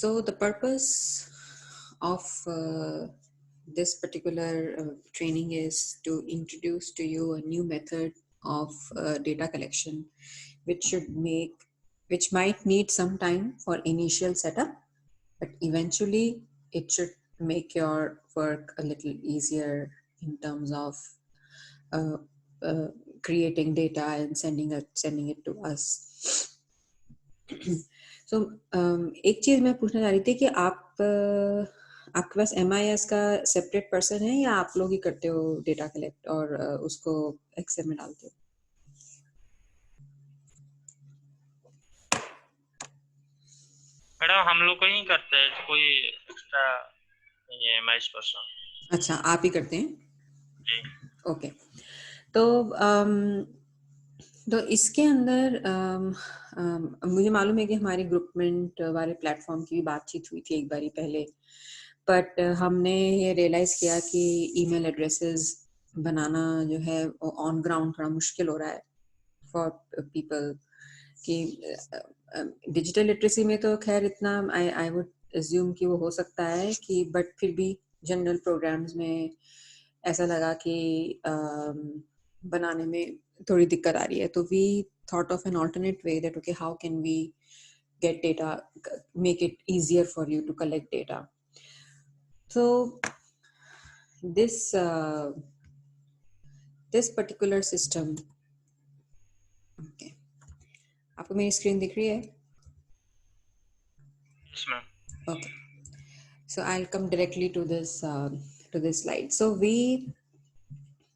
So the purpose of this particular training is to introduce to you a new method of data collection, which might need some time for initial setup, but eventually it should make your work a little easier in terms of uh, uh, creating data and sending it to us. So एक चीज मैं पूछना चाह रही थी कि आपके पास MIS का सेपरेट पर्सन है या आप लोग ही करते हो डेटा कलेक्ट और उसको एक्सेल में डालते हो? मैडम हम लोग को ही करते हैं, कोई एक्स्ट्रा नहीं है MIS पर्सन। अच्छा, आप ही करते हैं? जी। ओके। तो इसके अंदर मुझे मालूम है कि हमारे ग्रुपमेंट वाले प्लेटफॉर्म की भी बातचीत हुई थी एक बारी पहले, बट हमने ये रियलाइज किया कि ईमेल एड्रेसेस बनाना जो है ऑन ग्राउंड थोड़ा मुश्किल हो रहा है फॉर पीपल कि डिजिटल लिटरेसी में तो खैर इतना आई वुड अज्यूम कि वो हो सकता है कि, बट फिर भी जनरल प्रोग्राम्स में ऐसा लगा कि बनाने में थोड़ी दिक्कत आ रही है, तो we thought of an alternate way that okay, how can we get data, make it easier for you to collect data. So this particular system, okay, आपको मेरी स्क्रीन दिख रही है? Yes, ma'am. Okay, so I'll come directly to this slide. So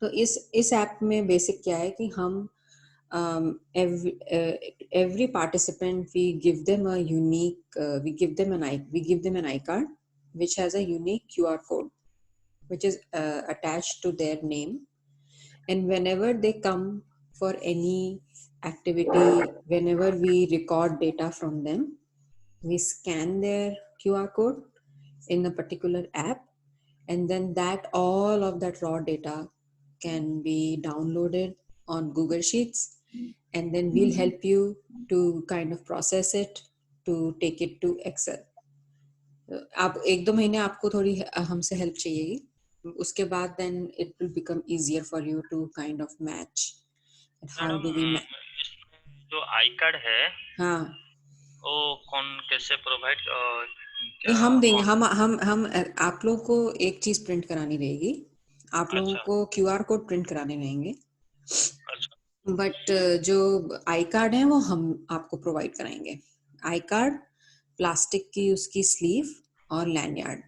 तो इस app में basic क्या है कि हम every participant we give them a unique we give them an iCard which has a unique QR code which is attached to their name, and whenever they come for any activity, whenever we record data from them, we scan their QR code in a particular app, and then all of that raw data can be downloaded on Google Sheets, and then we'll help you to kind of process it to take it to Excel. आप 1-2 महीने आपको थोड़ी हमसे help चाहिएगी, उसके बाद then it will become easier for you to kind of match. How do we match? जो I card है हाँ, वो कौन कैसे प्रोवाइड ये हम देंगे, हम आप लोगों को एक चीज प्रिंट करानी रहेगी, आप लोगों अच्छा। को QR कोड प्रिंट कराने रहेंगे, अच्छा। बट जो आई कार्ड है वो हम आपको प्रोवाइड कराएंगे। आई कार्ड, प्लास्टिक की उसकी स्लीव और लैंडयार्ड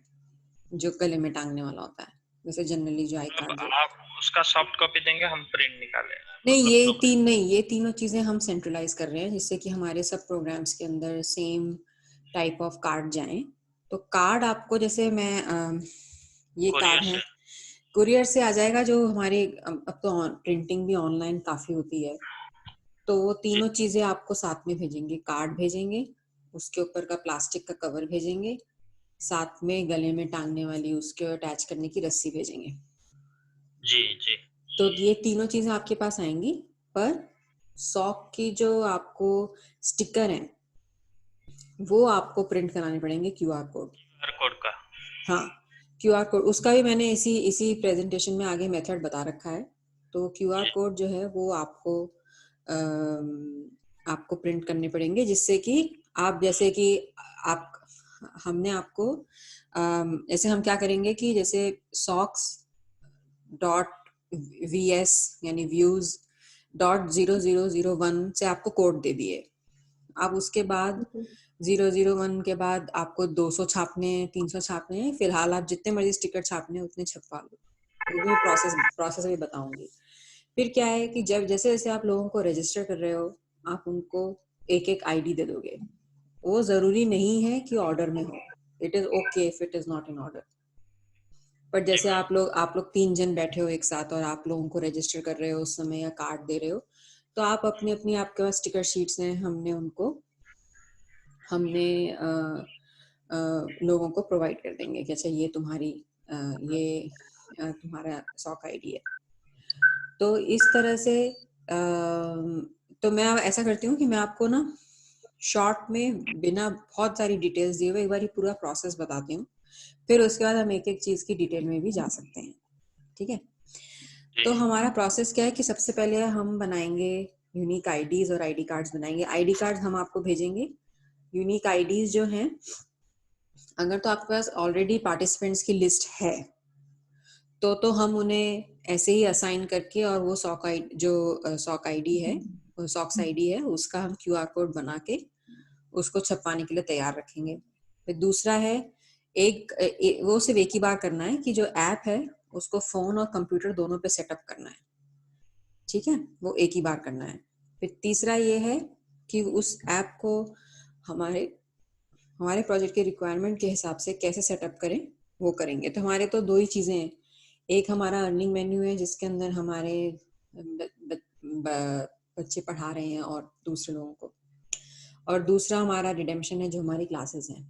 जो गले में टांगने वाला होता है, जैसे जनरली जो आई कार्ड जो आप उसका सॉफ्ट कॉपी देंगे, हम प्रिंट निकालें? नहीं, ये तीनों चीजें हम सेंट्रलाइज कर रहे हैं जिससे कि हमारे सब प्रोग्राम्स के अंदर सेम टाइप ऑफ कार्ड जाएं। तो कार्ड आपको जैसे मैं ये कार्ड है कुरियर से आ जाएगा, जो हमारे अब तो प्रिंटिंग भी ऑनलाइन काफी होती है, तो वो तीनों चीजें आपको साथ में भेजेंगे, कार्ड भेजेंगे, उसके ऊपर का प्लास्टिक का कवर भेजेंगे, साथ में गले में टांगने वाली उसके अटैच करने की रस्सी भेजेंगे। जी जी। तो ये तीनों चीजें आपके पास आएंगी, पर सॉक की जो आपको स्टिकर है वो आपको प्रिंट कराने पड़ेंगे QR कोड। QR कोड का? हाँ, QR कोड उसका भी मैंने इसी प्रेजेंटेशन में आगे मेथड बता रखा है। तो QR कोड जो है वो आपको प्रिंट करने पड़ेंगे, जिससे कि आप जैसे कि आप हमने आपको जैसे हम क्या करेंगे कि जैसे socks डॉट VS यानी व्यूज .0001 से आपको कोड दे दिए, अब उसके बाद 001 के बाद आपको 200 छापने हैं, 300 छापने हैं, फिलहाल आप जितने मर्जी स्टिकर छापने हैं उतने छपवा लो, वो भी प्रोसेस भी बताऊंगी। फिर क्या है कि जब जैसे जैसे आप लोगों को रजिस्टर कर रहे हो, आप उनको एक एक ID दे दोगे, वो जरूरी नहीं है कि ऑर्डर में हो, it is okay if it is not in order, पर जैसे आप लोग 3 जन बैठे हो एक साथ और आप लोगों को रजिस्टर कर रहे हो उस समय या कार्ड दे रहे हो, तो आप अपनी अपनी आपके पास स्टिकर शीट्स हैं, हमने लोगों को प्रोवाइड कर देंगे कि अच्छा ये तुम्हारा सॉक ID है। तो इस तरह से तो मैं ऐसा करती हूँ कि मैं आपको ना शॉर्ट में बिना बहुत सारी डिटेल्स दिए हुए एक बार पूरा प्रोसेस बताती हूँ, फिर उसके बाद हम एक एक चीज की डिटेल में भी जा सकते हैं। ठीक है, तो हमारा प्रोसेस क्या है कि सबसे पहले हम बनाएंगे यूनिक आईडीज और आईडी कार्ड्स बनाएंगे। आईडी कार्ड्स हम आपको भेजेंगे। यूनिक आईडीज जो हैं, अगर तो आपके पास ऑलरेडी पार्टिसिपेंट्स की लिस्ट है तो हम उन्हें ऐसे ही असाइन करके, और वो सॉक आईडी है, सॉक्स आईडी है, उसका हम क्यूआर कोड बना के उसको छपवाने के लिए तैयार रखेंगे। फिर दूसरा है वो सिर्फ एक ही बार करना है कि जो ऐप है उसको फोन और कंप्यूटर दोनों पे सेटअप करना है। ठीक है, वो एक ही बार करना है। फिर तीसरा ये है कि उस ऐप को हमारे हमारे प्रोजेक्ट के रिक्वायरमेंट के हिसाब से कैसे सेटअप करें वो करेंगे। तो हमारे तो दो ही चीजें हैं, एक हमारा अर्निंग मेन्यू है जिसके अंदर हमारे बच्चे पढ़ा रहे हैं और दूसरे लोगों को, और दूसरा हमारा रिडेम्पशन है जो हमारी क्लासेस हैं,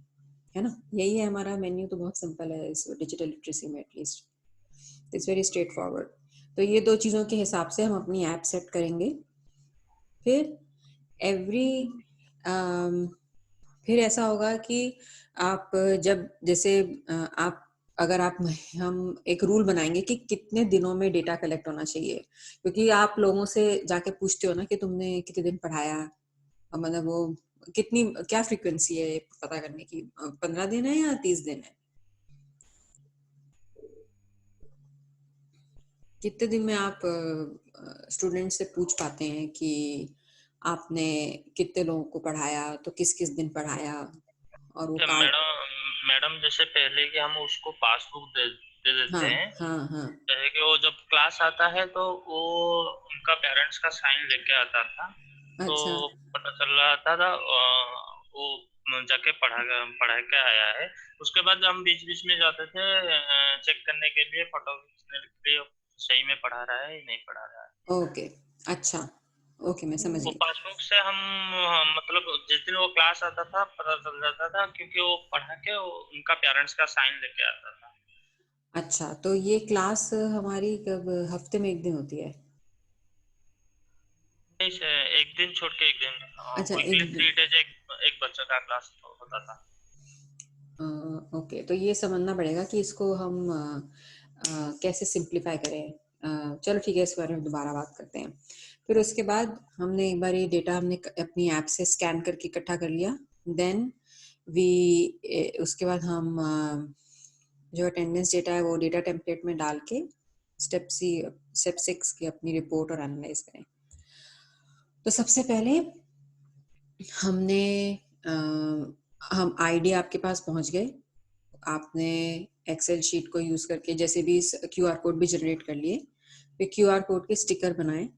है ना। यही है हमारा मेन्यू। तो बहुत सिंपल है इस डिजिटल लिटरेसी में, at least it's very straight forward. तो ये दो चीज़ों के हिसाब से हम अपनी ऐप सेट करेंगे। फिर फिर ऐसा होगा कि आप जब जैसे आप अगर आप हम एक रूल बनाएंगे कि कितने दिनों में डेटा कलेक्ट होना चाहिए, क्योंकि आप लोगों से जाके पूछते हो ना कि तुमने कितने दिन पढ़ाया, मतलब वो कितनी क्या फ्रीक्वेंसी है पता करने की, 15 दिन है या 30 दिन है, कितने दिन में आप स्टूडेंट से पूछ पाते हैं कि आपने कितने लोगों को पढ़ाया, तो किस किस दिन पढ़ाया, और वो कार्ड। मैडम जैसे पहले कि हम उसको पासबुक दे देते हाँ हैं, हाँ हाँ, जैसे कि वो जब क्लास आता है तो वो उनका पेरेंट्स का साइन लेके आता था, तो अच्छा पता चल रहा था वो जाके पढ़ा के आया है। उसके बाद हम बीच बीच में जाते थे चेक करने के लिए, फोटो खींचने के लिए, सही में पढ़ा रहा है या नहीं पढ़ा रहा है। ओके, अच्छा ओके, मैं समझ वो गई। पासबुक से हम मतलब जिस दिन वो क्लास आता था पता चल जाता था, क्योंकि वो पढ़ा के उनका पेरेंट्स का साइन लेके आता था। अच्छा, तो ये क्लास हमारी कब, हफ्ते में एक दिन होती है? नहीं एक दिन छोड़ के एक दिन, अच्छा, वीकली एक दिन। 3 डेज एक बच्चे का क्लास होता था। ओके, तो ये समझना पड़ेगा कि इसको हम कैसे सिंप्लीफाई करें। चलो ठीक है, इस बारे में दोबारा बात करते हैं। फिर उसके बाद हमने एक बार ये डेटा हमने अपनी ऐप से स्कैन करके इकट्ठा कर लिया। देन उसके बाद हम जो अटेंडेंस डेटा है वो डेटा टेम्पलेट में डाल के स्टेप 6 की अपनी रिपोर्ट और एनालाइज करें। तो सबसे पहले हमने हम आईडी आपके पास पहुंच गए, आपने एक्सेल शीट को यूज करके जैसे भी क्यूआर कोड भी जनरेट कर लिए, फिर क्यूआर कोड के स्टिकर बनाए,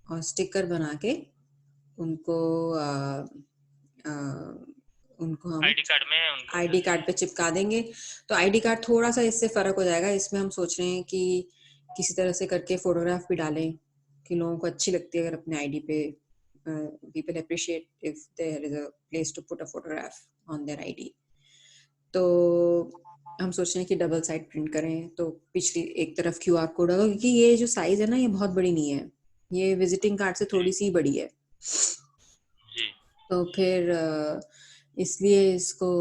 और स्टिकर बना के उनको उनको हम आईडी कार्ड पे चिपका देंगे। तो आईडी कार्ड थोड़ा सा इससे फर्क हो जाएगा, इसमें हम सोच रहे हैं कि किसी तरह से करके फोटोग्राफ भी डालें कि लोगों को अच्छी लगती है अगर अपने आईडी पे, people appreciate if there is a place to put a photograph on their ID। तो हम सोच रहे हैं कि डबल साइड प्रिंट करें, तो पिछली एक तरफ क्यूआर कोड होगा, क्योंकि ये जो साइज है ना ये बहुत बड़ी नहीं है, ये विजिटिंग कार्ड से थोड़ी सी बड़ी है। तो फिर इसलिए इसको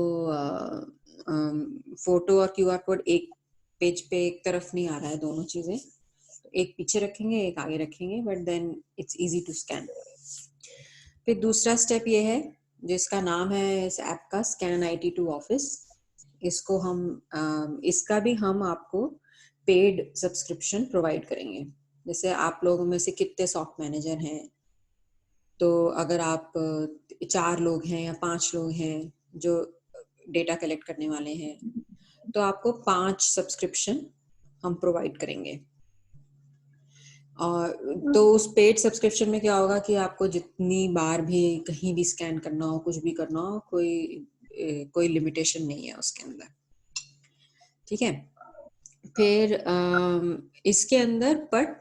फोटो और क्यूआर कोड एक पेज पे एक तरफ नहीं आ रहा है, दोनों चीजें, तो एक पीछे रखेंगे एक आगे रखेंगे, but then it's easy to scan. फिर दूसरा स्टेप ये है जिसका नाम है इस ऐप का स्कैन IT2 ऑफिस। इसको हम इसका भी हम आपको पेड सब्सक्रिप्शन प्रोवाइड करेंगे। जैसे आप लोगों में से कितने सॉफ्ट मैनेजर हैं, तो अगर आप 4 लोग हैं या 5 लोग हैं जो डेटा कलेक्ट करने वाले हैं, तो आपको 5 सब्सक्रिप्शन हम प्रोवाइड करेंगे। और तो उस पेड सब्सक्रिप्शन में क्या होगा कि आपको जितनी बार भी कहीं भी स्कैन करना हो, कुछ भी करना हो, कोई लिमिटेशन नहीं है उसके अंदर। ठीक है, फिर इसके अंदर बट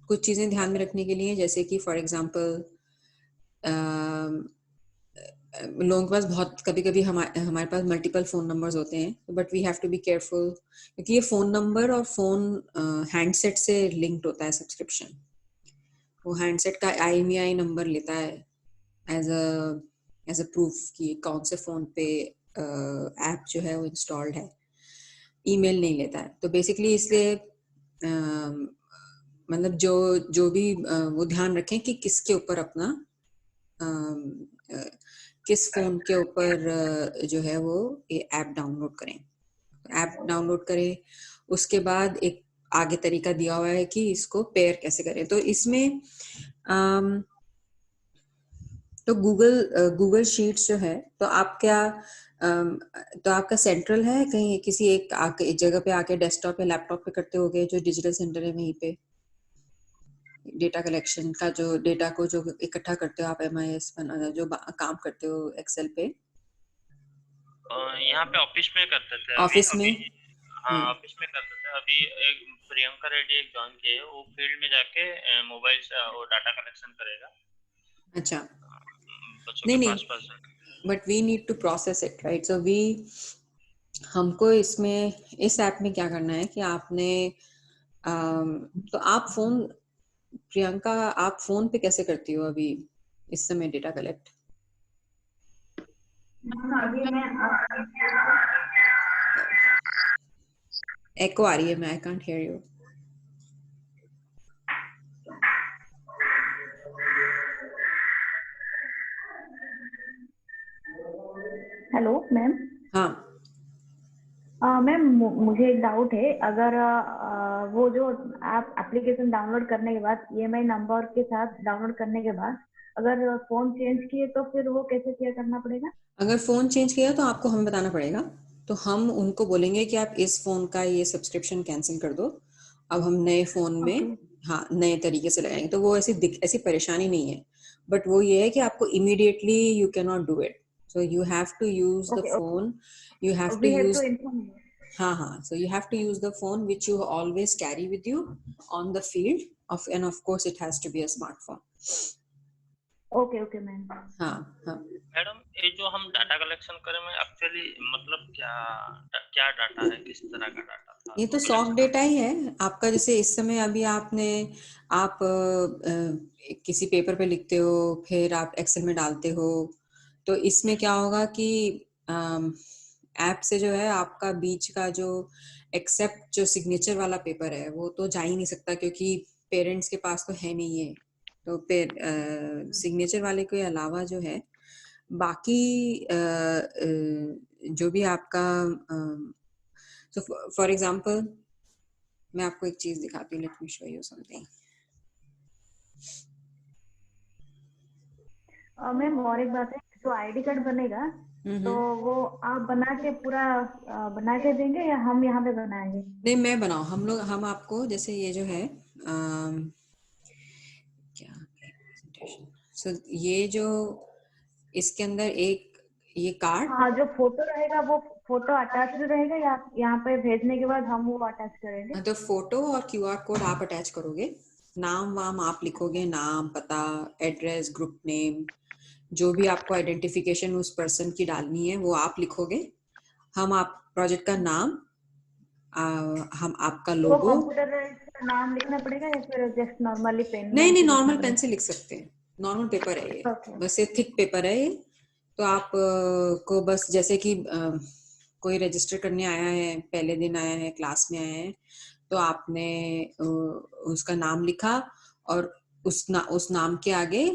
कुछ चीजें ध्यान में रखने के लिए, जैसे कि फॉर एग्जांपल लोगों के पास बहुत कभी कभी हमारे पास मल्टीपल फोन नंबर्स होते हैं, but we have to be careful, क्योंकि ये फोन नंबर और फोन हैंडसेट से लिंक्ड होता है सब्सक्रिप्शन। वो हैंडसेट का IMEI नंबर लेता है एज एज अ प्रूफ कि कौन से फ़ोन पे ऐप जो है वो इंस्टॉल्ड है। ईमेल नहीं लेता है। तो बेसिकली इसलिए मतलब जो जो भी वो ध्यान रखें कि किसके ऊपर अपना किस फ़ोन के ऊपर जो है वो ये ऐप डाउनलोड करें। ऐप डाउनलोड करें, उसके बाद एक आगे तरीका दिया हुआ है कि इसको पेयर कैसे करें। तो इसमें तो गूगल शीट्स जो है, तो आप क्या तो आपका सेंट्रल है कहीं किसी एक जगह पे आके डेस्कटॉप या लैपटॉप पे करते होगे, जो डिजिटल सेंटर है वहीं पे डेटा कलेक्शन का जो डेटा को जो इकट्ठा करते हो आप, MIS बना जो काम करते हो एक्सेल पे यहाँ पे ऑफिस में करते थे अभी ऑफिस में। अभी हाँ ऑफिस में करते थे। अभी एक प्रियंका रेड्डी एक ज्वाइन किए है, वो फील्ड में जाके मोबाइल से वो डाटा कलेक्शन करेगा अच्छा, बच्चों नहीं के नहीं, पास पास। But we need to process it right. So we हमको इसमें इस ऐप में क्या करना है कि आपने तो आप फोन, प्रियंका आप फोन पे कैसे करती हो अभी इस समय डेटा कलेक्ट? अभी मैं एको आ रही है, मैं I can't hear you. Hello ma'am. हाँ मैम मुझे एक डाउट है, अगर वो जो आप एप्लीकेशन डाउनलोड करने के बाद EMI नंबर के साथ डाउनलोड करने के बाद अगर फोन चेंज किए तो फिर वो कैसे क्या करना पड़ेगा? अगर फोन चेंज किया तो आपको हमें बताना पड़ेगा। तो हम उनको बोलेंगे कि आप इस फोन का ये सब्सक्रिप्शन कैंसिल कर दो, अब हम नए फोन में ओके हाँ नए तरीके से लगाएंगे। तो वो ऐसी परेशानी नहीं है, बट वो ये है कि आपको immediately you can not do it. So you have to use the okay phone, you have to we have to use inform you. हाँ हाँ, so you have to use the phone which you always carry with you on the field of, and of course it has to be a smartphone. Okay okay ma'am. हाँ हाँ, madam ये जो हम data collection करें में actually मतलब क्या क्या डाटा है, किस तरह का डाटा था ये वो तो सॉक कलेक्शन डेटा ही है आपका। जैसे इस समय अभी आप किसी पेपर पे लिखते हो, फिर आप एक्सेल में डालते हो, तो इसमें क्या होगा कि ऐप से जो है आपका बीच का जो एक्सेप्ट जो सिग्नेचर वाला पेपर है वो तो जा ही नहीं सकता, क्योंकि पेरेंट्स के पास तो है नहीं है। तो फिर सिग्नेचर वाले के अलावा जो है बाकी जो भी आपका सो फॉर एग्जांपल मैं आपको एक चीज दिखाती हूँ, let me show you something. Ma'am और एक बात है, जो ID कार्ड बनेगा तो वो आप बना के पूरा बना के देंगे या हम यहाँ पे बनाएंगे? नहीं मैं बनाऊँ, हम आपको जैसे ये जो है क्या प्रेजेंटेशन, सो ये जो इसके अंदर एक ये कार्ड, हाँ, जो फोटो रहेगा वो फोटो अटैच रहेगा या यहाँ पे भेजने के बाद हम वो अटैच करेंगे? तो फोटो और QR कोड आप अटैच करोगे, नाम वाम आप लिखोगे, नाम पता एड्रेस ग्रुप नेम जो भी आपको आइडेंटिफिकेशन उस पर्सन की डालनी है वो आप लिखोगे। हम आप प्रोजेक्ट का नाम हम आपका तो वो लोगो, कंप्यूटर नाम लिखना पड़ेगा या फिर जस्ट नॉर्मली पेन नहीं में नहीं ऐसे लिखना नॉर्मल पेन पड़ेगा? से लिख सकते हैं, नॉर्मल पेपर है ये, ओके बस ये थिक पेपर है ये। तो आप को बस जैसे कि कोई रजिस्टर करने आया है, पहले दिन आया है, क्लास में आया है, तो आपने उसका नाम लिखा और उस नाम के आगे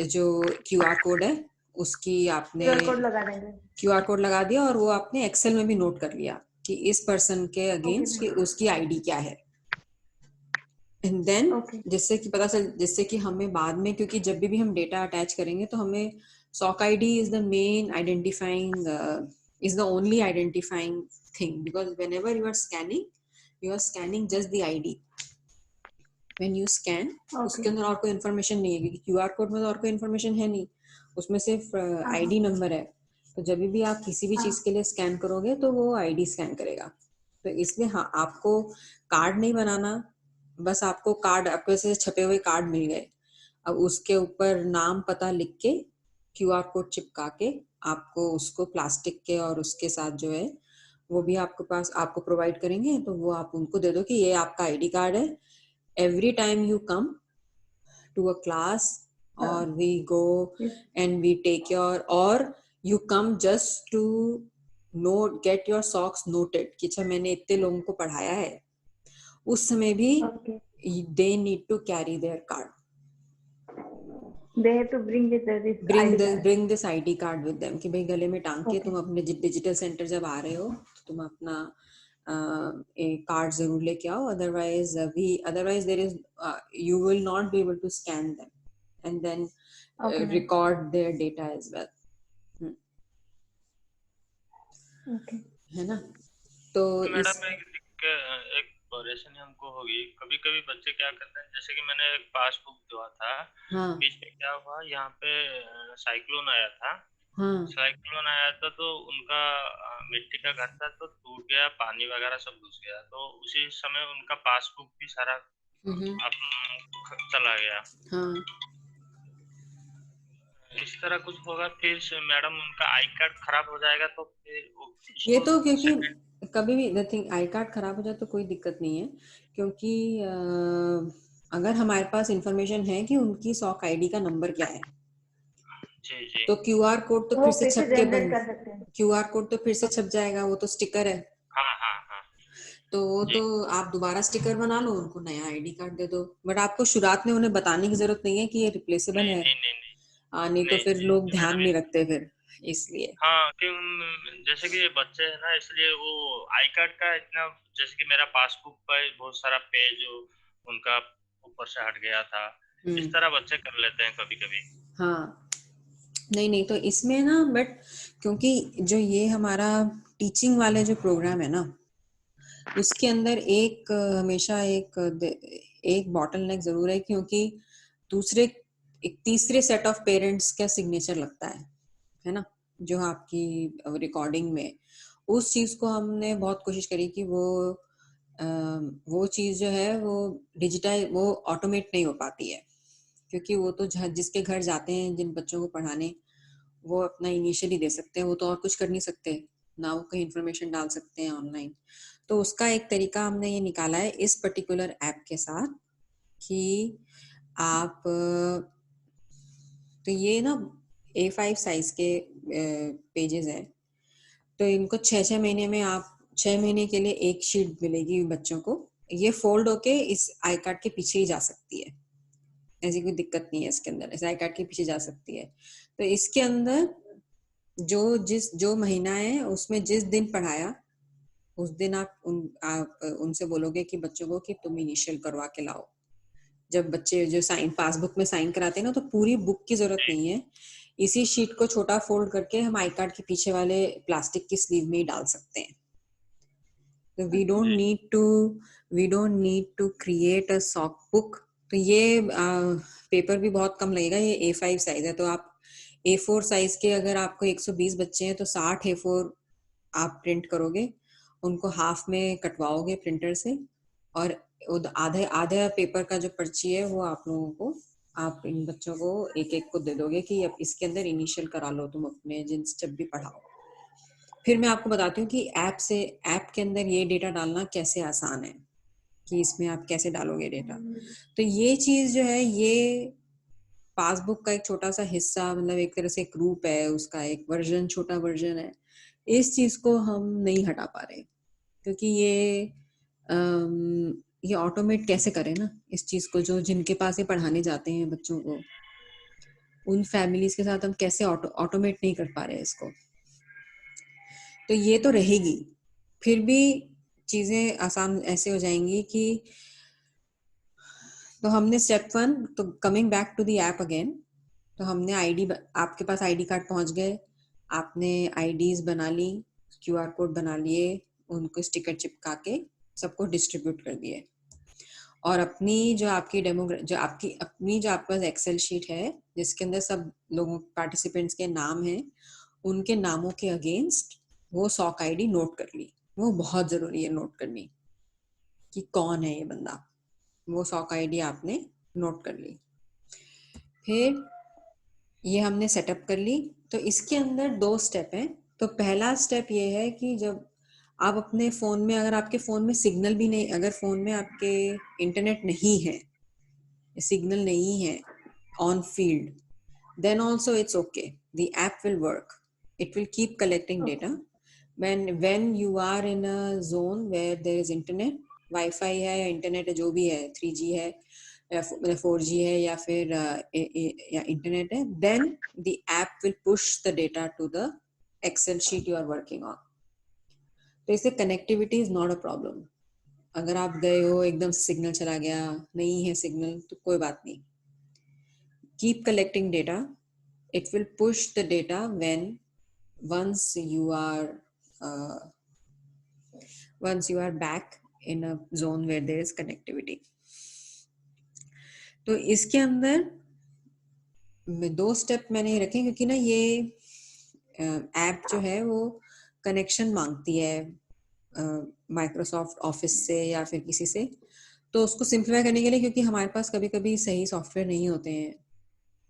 जो QR कोड है उसकी आपने QR कोड लगा देंगे। QR कोड लगा दिया, और वो आपने एक्सेल में भी नोट कर लिया कि इस पर्सन के ओके अगेंस्ट कि मैम। उसकी ID क्या है। एंड देन ओके जिससे कि हमें बाद में, क्योंकि जब भी हम डेटा अटैच करेंगे तो हमें SOC ID is the main identifying is the only identifying thing, because whenever you are scanning just the ID when you scan, okay उसके अंदर और कोई इन्फॉर्मेशन नहीं है, क्योंकि QR कोड में तो और कोई इन्फॉर्मेशन है नहीं, उसमें सिर्फ हाँ हाँ ID नंबर है। तो जब भी आप किसी भी हाँ चीज के लिए स्कैन करोगे तो वो ID स्कैन करेगा। तो इसलिए हाँ आपको कार्ड नहीं बनाना, बस आपको कार्ड आपको ऐसे छपे हुए कार्ड मिल गए, अब उसके ऊपर नाम पता लिख के QR कोड चिपका के आपको उसको प्लास्टिक के और उसके साथ जो है वो भी आपके पास आपको प्रोवाइड करेंगे, तो वो आप उनको दे दो कि ये आपका ID कार्ड है। Every time you come to a class or we go and we take your, or you come just to note, get your socks noted कि अच्छा मैंने इतने लोगों को पढ़ाया है, उस समय भी Okay. they need to carry their card. They have to bring with this ID card. bring this ID card with them कि भाई गले में टांग के Okay. तुम अपने डिजिटल सेंटर जब आ रहे हो तो तुम अपना एक कार्ड जरूर लेके आओ, otherwise there is you will not be able to scan them and then Okay, ma'am. record their data as well. Okay. है ना? तो मैडम एक परेशानी हमको होगी, कभी कभी बच्चे क्या करते हैं, जैसे कि मैंने एक पासबुक दिया था, हाँ बीच में क्या हुआ, यहाँ पे साइक्लोन आया था, हाँ साइक्लोन आया था तो उनका मिट्टी का घर था तो टूट गया, पानी वगैरह सब घुस गया, तो उसी समय उनका पासबुक भी सारा चला गया। हाँ इस तरह कुछ होगा, फिर मैडम उनका आई कार्ड खराब हो जाएगा तो फिर ये तो क्योंकि कभी भी द थिंग आई कार्ड खराब हो जाए तो कोई दिक्कत नहीं है, क्योंकि अगर हमारे पास इंफॉर्मेशन है कि उनकी सॉक आईडी का नंबर क्या है, जी तो क्यूआर कोड तो फिर से छप के बन, कर सकते हैं। क्यूआर कोड तो फिर से छप जाएगा, वो तो स्टिकर है। हाँ तो वो तो आप दोबारा स्टिकर बना लो, उनको नया आईडी कार्ड दे दो, बट आपको शुरुआत में उन्हें बताने की जरूरत नहीं है कि ये रिप्लेसेबल है। नहीं तो फिर लोग ध्यान नहीं रखते फिर, इसलिए। हाँ, क्यों जैसे कि ये बच्चे हैं ना, इसलिए वो आई कार्ड का इतना, जैसे कि मेरा पासबुक पर बहुत सारा पेज उनका ऊपर से हट गया था, इस तरह बच्चे कर लेते हैं कभी कभी। हाँ नहीं तो इसमें ना, बट क्योंकि जो ये हमारा टीचिंग वाले जो प्रोग्राम है ना, उसके अंदर एक हमेशा एक बॉटलनेक जरूर है, क्योंकि एक तीसरे सेट ऑफ पेरेंट्स का सिग्नेचर लगता है ना, जो आपकी रिकॉर्डिंग में, उस चीज को हमने बहुत कोशिश करी कि वो चीज जो है वो डिजिटाइज, वो ऑटोमेट नहीं हो पाती है, क्योंकि वो तो जिसके घर जाते हैं जिन बच्चों को पढ़ाने, वो अपना इनिशियली दे सकते हैं, वो तो और कुछ कर नहीं सकते ना, वो कहीं इन्फॉर्मेशन डाल सकते हैं ऑनलाइन। तो उसका एक तरीका हमने ये निकाला है इस पर्टिकुलर ऐप के साथ कि आप, तो ये ना A5 साइज के पेजेस हैं, तो इनको 6 महीने में, आप 6 महीने के लिए एक शीट मिलेगी बच्चों को, ये फोल्ड होके इस आई कार्ड के पीछे ही जा सकती है, ऐसी कोई दिक्कत नहीं है इसके अंदर, इस आई कार्ड के पीछे जा सकती है। तो इसके अंदर जो महीना है उसमें जिस दिन पढ़ाया, उस दिन आप उनसे बोलोगे कि बच्चों को कि तुम इनिशियल करवा के लाओ। जब बच्चे जो साइन पासबुक में साइन कराते हैं ना, तो पूरी बुक की जरूरत नहीं है, इसी शीट को छोटा फोल्ड करके हम आई कार्ड के पीछे वाले प्लास्टिक की स्लीव में ही डाल सकते हैं। तो we don't need to create a sock book. तो ये पेपर भी बहुत कम लगेगा, ये A5 साइज है, तो आप A4 साइज के अगर आपको 120 बच्चे हैं तो 60 A4 आप प्रिंट करोगे, उनको हाफ में कटवाओगे प्रिंटर से, और आधे पेपर का जो पर्ची है वो आप लोगों को, आप इन बच्चों को एक एक को दे दोगे कि अब इसके अंदर इनिशियल करा लो तुम अपने, जिनसे जब भी पढ़ाओ। फिर मैं आपको बताती हूँ कि ऐप के अंदर ये डेटा डालना कैसे आसान है, कि इसमें आप कैसे डालोगे डेटा। तो ये चीज जो है, ये पासबुक का एक छोटा सा हिस्सा, मतलब एक तरह से एक रूप है उसका, एक वर्जन, छोटा वर्जन है, इस चीज को हम नहीं हटा पा रहे, क्योंकि ये ऑटोमेट कैसे करें ना इस चीज को, जो जिनके पास ये पढ़ाने जाते हैं बच्चों को, उन फैमिलीज के साथ हम कैसे ऑटोमेट नहीं कर पा रहे इसको। तो ये तो रहेगी, फिर भी चीजें आसान ऐसे हो जाएंगी कि, तो हमने स्टेप 1, तो coming back to the app again, तो हमने आईडी, आपके पास आईडी कार्ड पहुंच गए, आपने आईडीज बना ली, क्यूआर कोड बना लिए, उनको स्टिकर चिपका के सबको डिस्ट्रीब्यूट कर दिए, और अपनी जो आपकी आपके पास एक्सेल शीट है जिसके अंदर सब लोगों, पार्टिसिपेंट्स के नाम हैं, उनके नामों के अगेंस्ट वो सॉक आईडी नोट कर ली। वो बहुत जरूरी है नोट करनी कि कौन है ये बंदा, वो सॉक आईडी आपने नोट कर ली। फिर ये हमने सेटअप कर ली। तो इसके अंदर 2 स्टेप हैं। तो पहला स्टेप ये है कि जब आप अपने फोन में, अगर आपके फोन में सिग्नल भी नहीं, अगर फोन में आपके इंटरनेट नहीं है, सिग्नल नहीं है, on field, then also it's okay. The app will work. It will keep collecting data. When you are in a zone where there is internet, Wi-Fi है या internet है, जो भी है, 3G है या 4G है या फिर या internet है, then the app will push the data to the Excel sheet you are working on. तो इससे connectivity is not a problem. अगर आप गए हो एकदम सिग्नल चला गया, नहीं है सिग्नल, तो कोई बात नहीं. Keep collecting data. It will push the data once you are back in a zone where there is connectivity. तो इसके अंदर 2 स्टेप मैंने रखे क्योंकि ना ये ऐप जो है वो कनेक्शन मांगती है माइक्रोसॉफ्ट ऑफिस से या फिर किसी से, तो उसको सिंप्लीफाई करने के लिए, क्योंकि हमारे पास कभी कभी सही सॉफ्टवेयर नहीं होते हैं.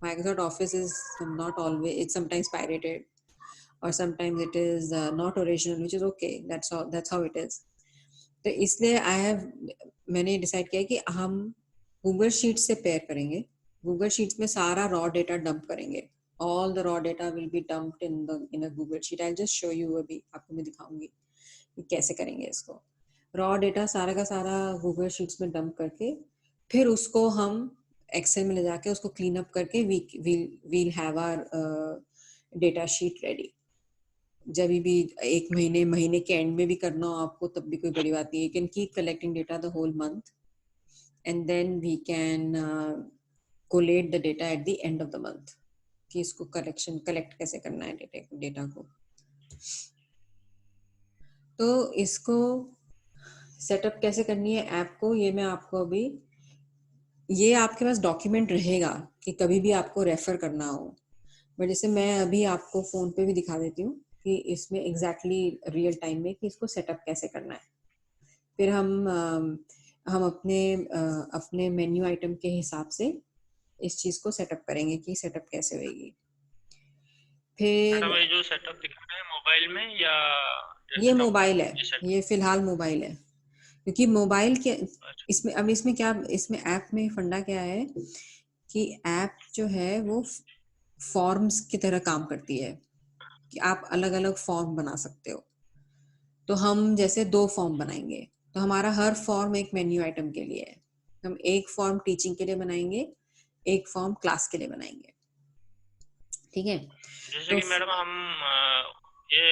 Microsoft Office is not always, it's sometimes pirated or sometimes it is not original, which is okay. That's how it is. तो इसलिए मैंने डिसाइड किया कि हम Google Sheets से पेयर करेंगे. Google Sheets में सारा raw data dump करेंगे. All the raw data will be dumped in a Google Sheet. I'll just show you अभी, आपको मैं दिखाऊंगी कि कैसे करेंगे इसको. Raw data सारा का सारा Google Sheets में dump करके फिर उसको हम एक्सेल में ले जाके उसको क्लीन अप करके we'll have our data sheet ready. जब भी एक महीने के एंड में भी करना हो आपको, तब भी कोई बड़ी बात नहीं है. You can keep collecting data the whole month and then we can collate the data at the end of the month कि इसको कलेक्ट कैसे करना है डेटा को. तो इसको सेटअप कैसे करनी है ऐप को, ये मैं आपको अभी, ये आपके पास डॉक्यूमेंट रहेगा कि कभी भी आपको रेफर करना हो. बट जैसे मैं अभी आपको फोन पे भी दिखा देती हूँ कि इसमें एग्जैक्टली रियल टाइम में कि इसको सेटअप कैसे करना है. फिर हम अपने मेन्यू आइटम के हिसाब से इस चीज को सेटअप करेंगे कि सेटअप कैसे होगी. फिर ये जो सेटअप दिखा रहे हैं मोबाइल में या ये मोबाइल है, ये फिलहाल मोबाइल है क्योंकि मोबाइल के इसमें ऐप में फंडा क्या है कि ऐप जो है वो फॉर्म्स की तरह काम करती है कि आप अलग अलग फॉर्म बना सकते हो. तो हम जैसे 2 फॉर्म बनाएंगे, तो हमारा हर फॉर्म एक मेन्यू आइटम के लिए है. हम एक फॉर्म टीचिंग के लिए बनाएंगे, एक फॉर्म क्लास के लिए बनाएंगे. ठीक है. जैसे कि मैडम हम ये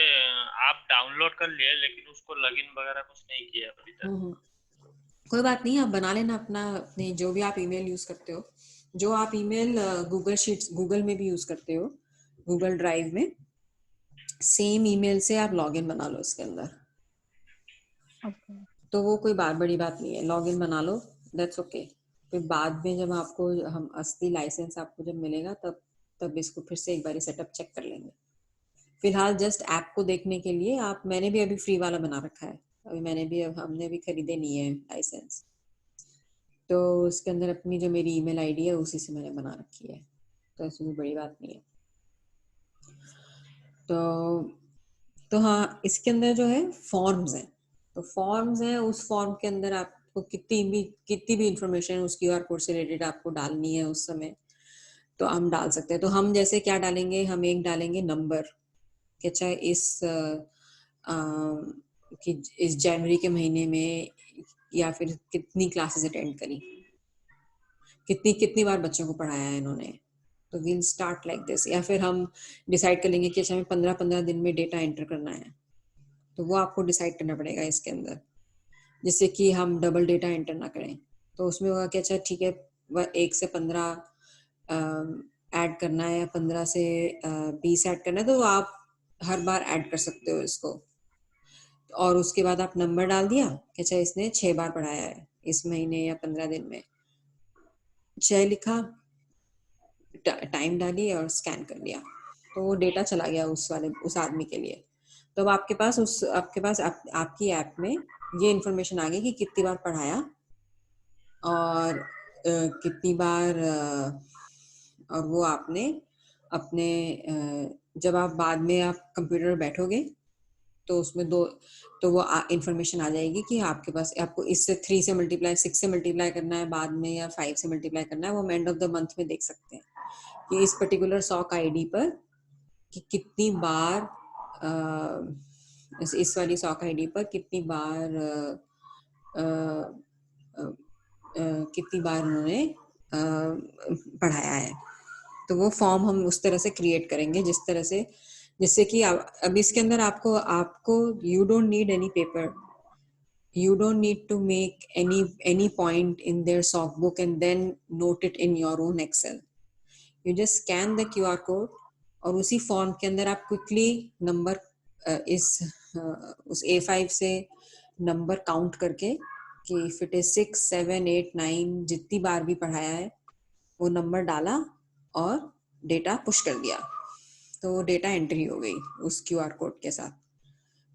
आप डाउनलोड कर लिए लेकिन उसको लॉगिन वगैरह कुछ नहीं किया अभी तक. कोई बात नहीं, आप बना लेना अपने जो भी आप ईमेल यूज करते हो, जो आप ईमेल गूगल शीट्स गूगल में भी यूज करते हो, गूगल ड्राइव में सेम ईमेल से आप लॉगिन बना लो इसके अंदर. तो वो कोई बड़ी बात नहीं है, लॉगिन बना लो, दैट्स ओके. फिर बाद में जब आपको हम असली लाइसेंस आपको जब मिलेगा तब इसको फिर से एक बार सेटअप चेक कर लेंगे. फिलहाल जस्ट ऐप को देखने के लिए मैंने भी अभी फ्री वाला बना रखा है. अभी हमने भी खरीदे नहीं है लाइसेंस, तो उसके अंदर अपनी जो मेरी ईमेल आईडी है उसी से मैंने बना रखी है. तो ऐसी कोई बड़ी बात नहीं है. तो हाँ, इसके अंदर जो है फॉर्म्स हैं, तो फॉर्म्स हैं, उस फॉर्म के अंदर आपको कितनी भी इंफॉर्मेशन उस क्यूआर कोड से रिलेटेड आपको डालनी है उस समय, तो हम डाल सकते हैं. तो हम जैसे क्या डालेंगे, हम एक डालेंगे नंबर कि अच्छा इस जनवरी के महीने में या फिर कितनी क्लासेस अटेंड करी, कितनी बार बच्चों को पढ़ाया है इन्होंने. तो वील स्टार्ट लाइक दिस. या फिर हम डिसाइड कर लेंगे कि अच्छा हमें 15 दिन में डेटा एंटर करना है, तो वो आपको डिसाइड करना पड़ेगा इसके अंदर, जिससे कि हम डबल डेटा एंटर ना करें. तो उसमें होगा कि अच्छा ठीक है 1 से 15 ऐड करना है या 15 से 20 ऐड करना है, तो आप हर बार ऐड कर सकते हो इसको. और उसके बाद आप नंबर डाल दिया कि अच्छा इसने 6 बार पढ़ाया है इस महीने या 15 दिन में, 6 लिखा, टाइम डाली और स्कैन कर दिया, तो वो डेटा चला गया उस आदमी के लिए. तो अब आपके पास आपकी ऐप में ये इन्फॉर्मेशन आ गई कि कितनी बार पढ़ाया और कितनी बार और वो आपने अपने जब आप बाद में आप कंप्यूटर पर बैठोगे तो उसमें दो, तो वो इंफॉर्मेशन आ जाएगी कि आपके पास आपको इससे 3 से मल्टीप्लाई 6 से मल्टीप्लाई करना है बाद में या 5 से मल्टीप्लाई करना है, वो हम एंड ऑफ द मंथ में देख सकते हैं कि इस पर्टिकुलर सॉक आईडी पर कि कितनी बार इस वाली सॉक आईडी पर कितनी बार कितनी बार उन्होंने पढ़ाया है। तो वो फॉर्म हम उस तरह से क्रिएट करेंगे जिस तरह से, जिससे कि अब इसके अंदर आपको आपको you don't need any paper, you don't need to make any point in their sock book and then note it in your own Excel. You just scan the QR code और उसी फॉर्म के अंदर आप quickly number उस A5 से number count करके कि if it is 6 7 8 9 जितनी बार भी पढ़ाया है वो नंबर डाला और डेटा पुश कर दिया, तो डेटा एंट्री हो गई उस QR कोड के साथ।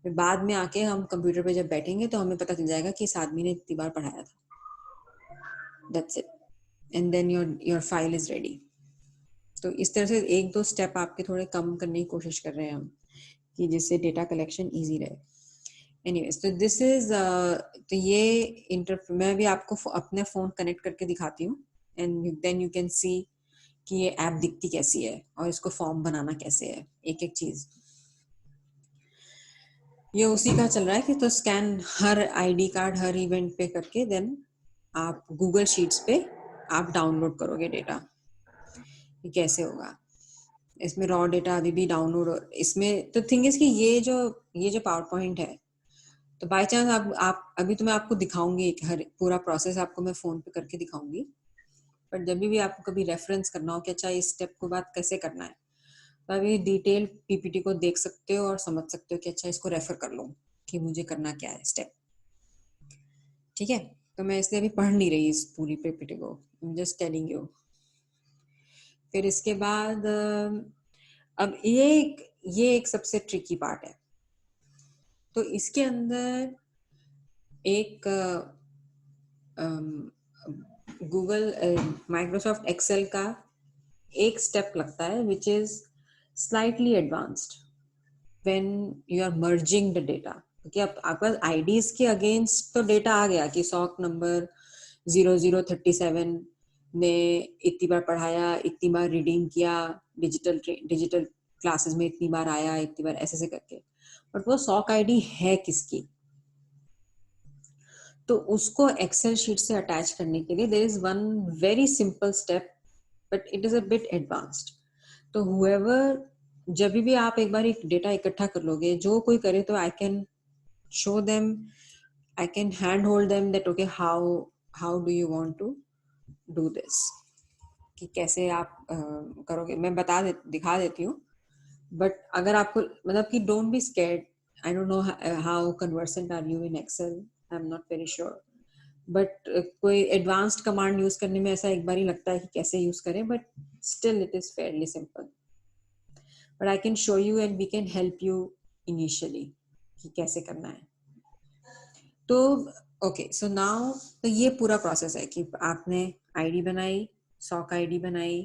फिर बाद में आके हम कंप्यूटर पे जब बैठेंगे तो हमें पता चल जाएगा कि इस आदमी ने इतनी बार पढ़ाया था। That's it, and then your file is ready. तो इस तरह से एक दो स्टेप आपके थोड़े कम करने की कोशिश कर रहे हैं हम कि जिससे डेटा कलेक्शन इजी रहे। एनीवेज, तो दिस इज तो ये मैं भी आपको अपने फोन कनेक्ट करके दिखाती हूँ and then you can see कि ये ऐप दिखती कैसी है और इसको फॉर्म बनाना कैसे है, एक एक चीज। ये उसी का चल रहा है कि तो स्कैन हर आईडी कार्ड हर इवेंट पे करके देन आप गूगल शीट्स पे आप डाउनलोड करोगे डेटा। ये कैसे होगा, इसमें रॉ डेटा अभी भी डाउनलोड, इसमें तो थिंग इज कि ये जो पावर पॉइंट है, तो बाय चांस आप अभी तो मैं आपको दिखाऊंगी हर पूरा प्रोसेस आपको मैं फोन पे करके दिखाऊंगी, पर जब भी आपको कभी रेफरेंस करना हो कि अच्छा इस स्टेप को बात कैसे करना है, तो अभी डिटेल पीपीटी को देख सकते हो और समझ सकते हो कि अच्छा इसको रेफर कर लो कि मुझे करना क्या है स्टेप। ठीक है, तो मैं इसलिए अभी पढ़ नहीं रही इस पूरी पीपीटी को, जस्ट टेलिंग यू। फिर इसके बाद अब ये एक सबसे ट्रिकी पार्ट है। तो इसके अंदर एक गूगल माइक्रोसॉफ्ट एक्सेल का एक स्टेप लगता है which is slightly advanced when you are merging the data. क्योंकि अब आपके पास आईडीज के अगेंस्ट तो डेटा आ गया कि सॉक नंबर 0037 ने इतनी बार पढ़ाया, इतनी बार रीडिंग किया, डिजिटल क्लासेस में इतनी बार आया, इतनी बार ऐसे करके, बट वो सॉक आईडी है किसकी, तो उसको एक्सेल शीट से अटैच करने के लिए there is one very simple step but it is a bit advanced. तो हुएवर जब भी आप एक बार एक डेटा इकट्ठा कर लोगे, जो कोई करे, तो I can show them, I can hand hold them that okay how do you want to do this, कि कैसे आप करोगे, मैं दिखा देती हूँ। बट अगर आपको मतलब कि don't be scared, I don't know how conversant are you in Excel, I am not very sure, but कोई एडवांस्ड कमांड यूज करने में ऐसा एक बार ही लगता है कि कैसे यूज करें, but still it is fairly simple. But I can show you and we can help you initially कि कैसे करना है। तो ओके, सो नाउ तो ये पूरा प्रोसेस है कि आपने आईडी बनाई, सॉक आईडी बनाई,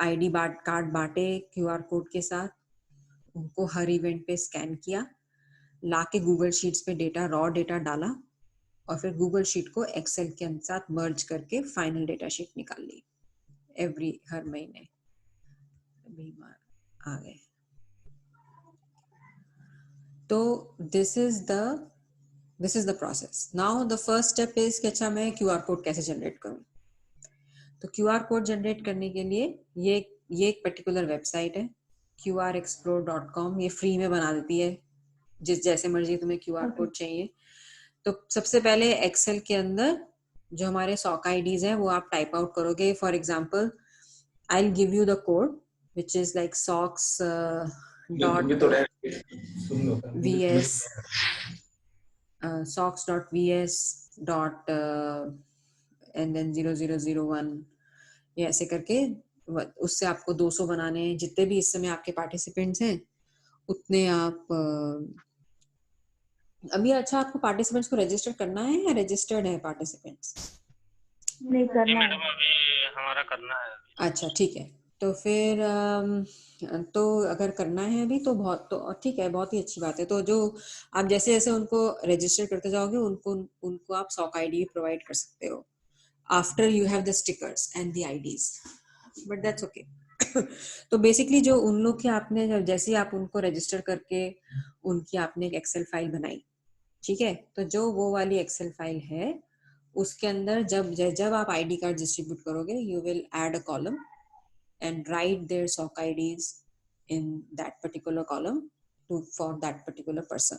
आईडी कार्ड बांटे क्यूआर कोड के साथ, उनको हर इवेंट पे स्कैन किया, लाके गूगल शीट्स पे डेटा रॉ डेटा डाला और फिर गूगल शीट को एक्सेल के साथ मर्ज करके फाइनल डेटा शीट निकाल ली हर महीने। अभी आ गए। तो this is the process. Now the first step is कि अच्छा मैं क्यूआर कोड कैसे जनरेट करूं। तो क्यूआर कोड जनरेट करने के लिए ये एक पर्टिकुलर वेबसाइट है qrexplore.com, ये फ्री में बना देती है, जैसे मर्जी तुम्हें क्यूआर कोड चाहिए। तो सबसे पहले एक्सेल के अंदर जो हमारे सॉक आईडीज हैं वो आप टाइप आउट करोगे। For example I will give you the code which is like socks.vs and then 0001, ये ऐसे करके उससे आपको 200 बनाने हैं। जितने भी इस समय आपके पार्टिसिपेंट्स हैं उतने आप अभी अच्छा आपको पार्टिसिपेंट्स को रजिस्टर करना है या रजिस्टर्ड है पार्टिसिपेंट्स? नहीं करना है मैडम, अभी हमारा करना है। अच्छा ठीक है, तो फिर तो अगर करना है अभी तो बहुत तो ठीक है, बहुत ही अच्छी बात है। तो जो आप जैसे जैसे उनको रजिस्टर करते जाओगे उनको उनको आप सॉक आईडी प्रोवाइड कर सकते हो after you have the stickers and the IDs, but that's okay. तो बेसिकली जो उन लोग के आपने जैसे आप उनको रजिस्टर करके उनकी आपने एक एक्सेल फाइल बनाई, ठीक है, तो जो वो वाली एक्सेल फाइल है उसके अंदर जब आप आईडी कार्ड डिस्ट्रीब्यूट करोगे you will add a column and write their SOC IDs in that particular column for that particular person,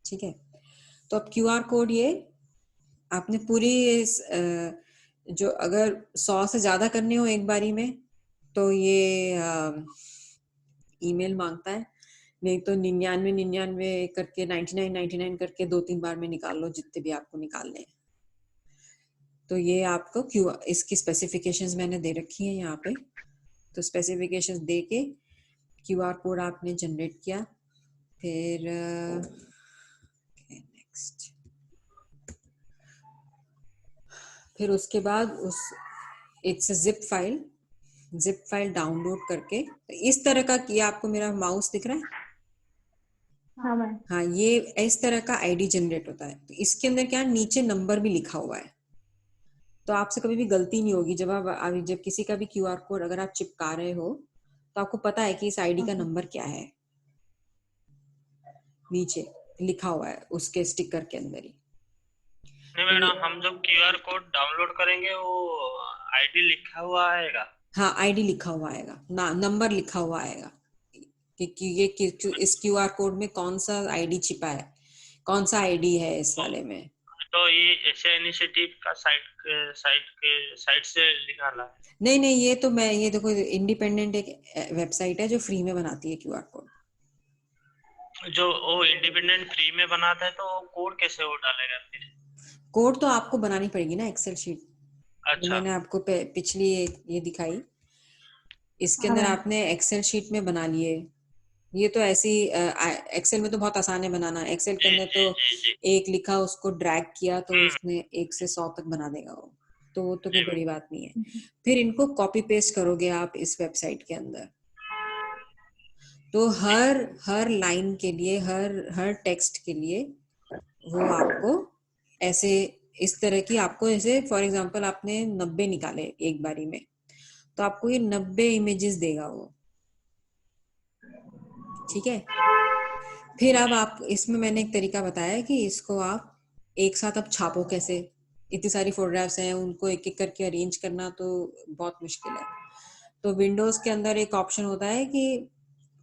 ठीक है। तो अब QR कोड ये आपने पूरी जो अगर 100 से ज्यादा करने हो एक बारी में तो ये ईमेल मांगता है, नहीं तो 99 करके 99 करके 2-3 बार में निकाल लो जितने भी आपको निकालने हैं। तो ये आपको इसकी स्पेसिफिकेशंस मैंने दे रखी है यहाँ पे। तो स्पेसिफिकेशंस दे के QR कोड आपने जनरेट किया, फिर नेक्स्ट, फिर उसके बाद उस इट्स जिप फाइल डाउनलोड करके इस तरह का किया। आपको मेरा माउस दिख रहा है? हाँ मैम। हाँ, ये इस तरह का आईडी जनरेट होता है। तो इसके अंदर क्या नीचे नंबर भी लिखा हुआ है, तो आपसे कभी भी गलती नहीं होगी जब किसी का भी QR कोड अगर आप चिपका रहे हो तो आपको पता है कि इस आईडी का नंबर क्या है, नीचे लिखा हुआ है उसके स्टिकर के अंदर ही। नहीं मैडम, हम जब QR कोड डाउनलोड करेंगे वो आईडी लिखा हुआ आएगा? हाँ, आईडी लिखा हुआ आएगा ना, नंबर लिखा हुआ आएगा कि ये इस QR कोड में कौन सा आईडी छिपा है, कौन सा आईडी है इस वाले में। तो ये एशिया इनिशिएटिव का साइट से निकाला है? नहीं, ये देखो इंडिपेंडेंट एक वेबसाइट है जो फ्री में बनाती है QR कोड। जो वो इंडिपेंडेंट फ्री में बनाता है तो कोड कैसे वो डालेगा फिर? कोड तो आपको बनानी पड़ेगी ना एक्सेल शीट। अच्छा। मैंने आपको पिछली ये दिखाई, इसके अंदर आपने एक्सेल शीट में बना लिए। ये तो ऐसी एक्सेल में तो बहुत आसान है बनाना। एक्सेल के अंदर तो एक लिखा उसको ड्रैग किया तो उसने 1 से 100 तक बना देगा वो, तो वो तो कोई बड़ी बात नहीं है। फिर इनको कॉपी पेस्ट करोगे आप इस वेबसाइट के अंदर, तो हर लाइन के लिए हर टेक्स्ट के लिए वो आपको ऐसे इस तरह की आपको जैसे फॉर एग्जांपल आपने 90 निकाले एक बारी में, तो आपको ये 90 इमेजेस देगा वो, ठीक है। फिर अब आप इसमें मैंने एक तरीका बताया कि इसको आप एक साथ अब छापो कैसे। इतनी सारी फोटोग्राफ्स हैं, उनको एक एक करके अरेंज करना तो बहुत मुश्किल है। तो विंडोज के अंदर एक ऑप्शन होता है कि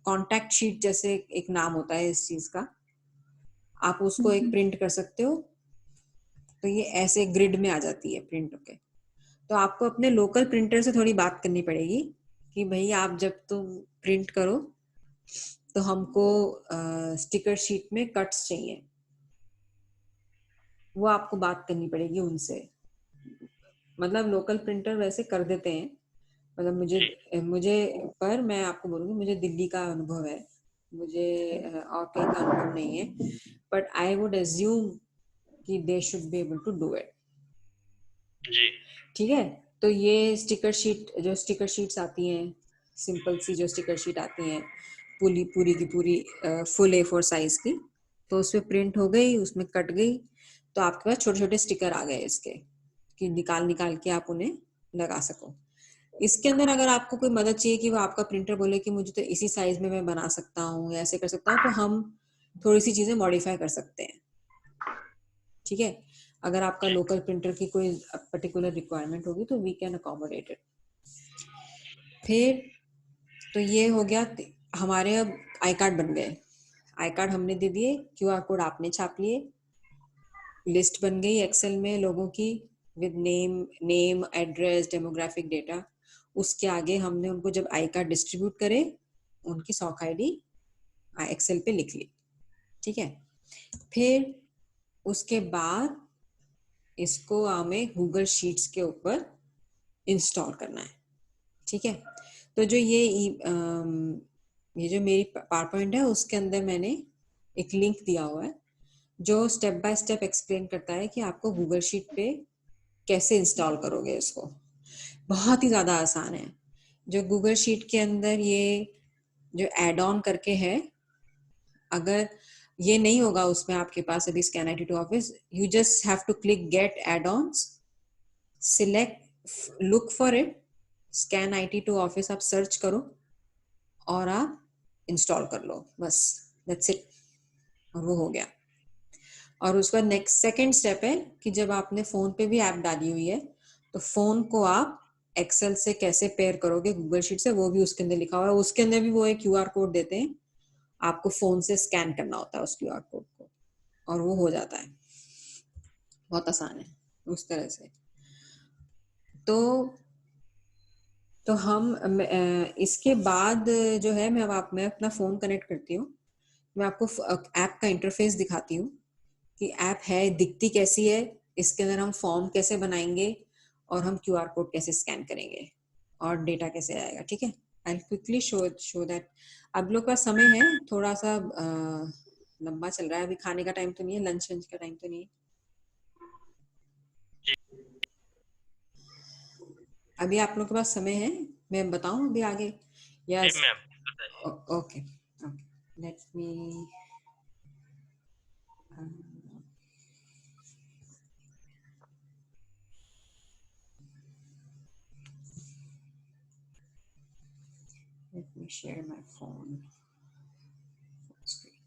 कॉन्टैक्ट शीट जैसे एक नाम होता है इस चीज का, आप उसको एक प्रिंट कर सकते हो। तो ये ऐसे ग्रिड में आ जाती है प्रिंट होके। तो आपको अपने लोकल प्रिंटर से थोड़ी बात करनी पड़ेगी कि भाई आप जब तुम प्रिंट करो तो हमको स्टिकर शीट में कट्स चाहिए, वो आपको बात करनी पड़ेगी उनसे। मतलब लोकल प्रिंटर वैसे कर देते हैं, मतलब मुझे पर मैं आपको बोलूंगी मुझे दिल्ली का अनुभव है, मुझे और कहीं का अनुभव नहीं है, बट आई वुड एज्यूम कि they should be able to do it. जी ठीक है। तो ये स्टिकर शीट्स आती हैं, सिंपल सी जो स्टिकर शीट आती हैं पूरी की पूरी फुल A4 साइज की, तो उसमें प्रिंट हो गई, उसमें कट गई, तो आपके पास छोटे छोटे स्टिकर आ गए इसके कि निकाल के आप उन्हें लगा सको। इसके अंदर अगर आपको कोई मदद चाहिए कि वो आपका प्रिंटर बोले कि मुझे तो इसी साइज में मैं बना सकता हूँ या ऐसे कर सकता हूँ, तो हम थोड़ी सी चीजें मॉडिफाई कर सकते हैं, ठीक है। अगर आपका लोकल प्रिंटर की कोई पर्टिकुलर रिक्वायरमेंट होगी तो वी कैन अकोमोडेट इट। फिर तो ये हो गया हमारे, अब आई कार्ड बन गए, आई कार्ड हमने दे दिए, QR कोड आपने छाप लिए, लिस्ट बन गई एक्सेल में लोगों की with name address demographic data. उसके आगे हमने उनको जब आई कार्ड डिस्ट्रीब्यूट करे उनकी सॉक आईडी एक्सेल पे लिख ली, ठीक है। फिर उसके बाद इसको हमें गूगल शीट्स के ऊपर इंस्टॉल करना है, ठीक है। तो जो ये जो मेरी पावर पॉइंट है उसके अंदर मैंने एक लिंक दिया हुआ है जो स्टेप बाय स्टेप एक्सप्लेन करता है कि आपको गूगल शीट पे कैसे इंस्टॉल करोगे इसको। बहुत ही ज्यादा आसान है। जो गूगल शीट के अंदर ये जो एड ऑन करके है, अगर ये नहीं होगा उसमें आपके पास अभी scan IT to office, you just have to click get add ons, select, look for it, scan IT to office आप सर्च करो और आप इंस्टॉल कर लो, बस दैट्स इट, और वो हो गया। और उसका नेक्स्ट सेकंड स्टेप है कि जब आपने फोन पे भी ऐप डाली हुई है तो फोन को आप एक्सेल से कैसे पेयर करोगे गूगल शीट से, वो भी उसके अंदर लिखा हुआ है। उसके अंदर भी वो एक QR कोड देते हैं, आपको फोन से स्कैन करना होता है उस QR कोड को और वो हो जाता है। बहुत आसान है उस तरह से। तो हम इसके बाद जो है, मैं अपना फोन कनेक्ट करती हूँ, मैं आपको ऐप का इंटरफेस दिखाती हूँ कि ऐप है, दिखती कैसी है, इसके अंदर हम फॉर्म कैसे बनाएंगे और हम QR कोड कैसे स्कैन करेंगे और डेटा कैसे आएगा। ठीक है, आई क्विकली शो दैट। अब लोग का समय है थोड़ा सा लंबा चल रहा है, अभी खाने का टाइम तो नहीं है, लंच का टाइम तो नहीं है। अभी आप लोग के पास समय है, मैं बताऊं अभी आगे? यस, मैम बताइए। Okay, let me share my phone screen.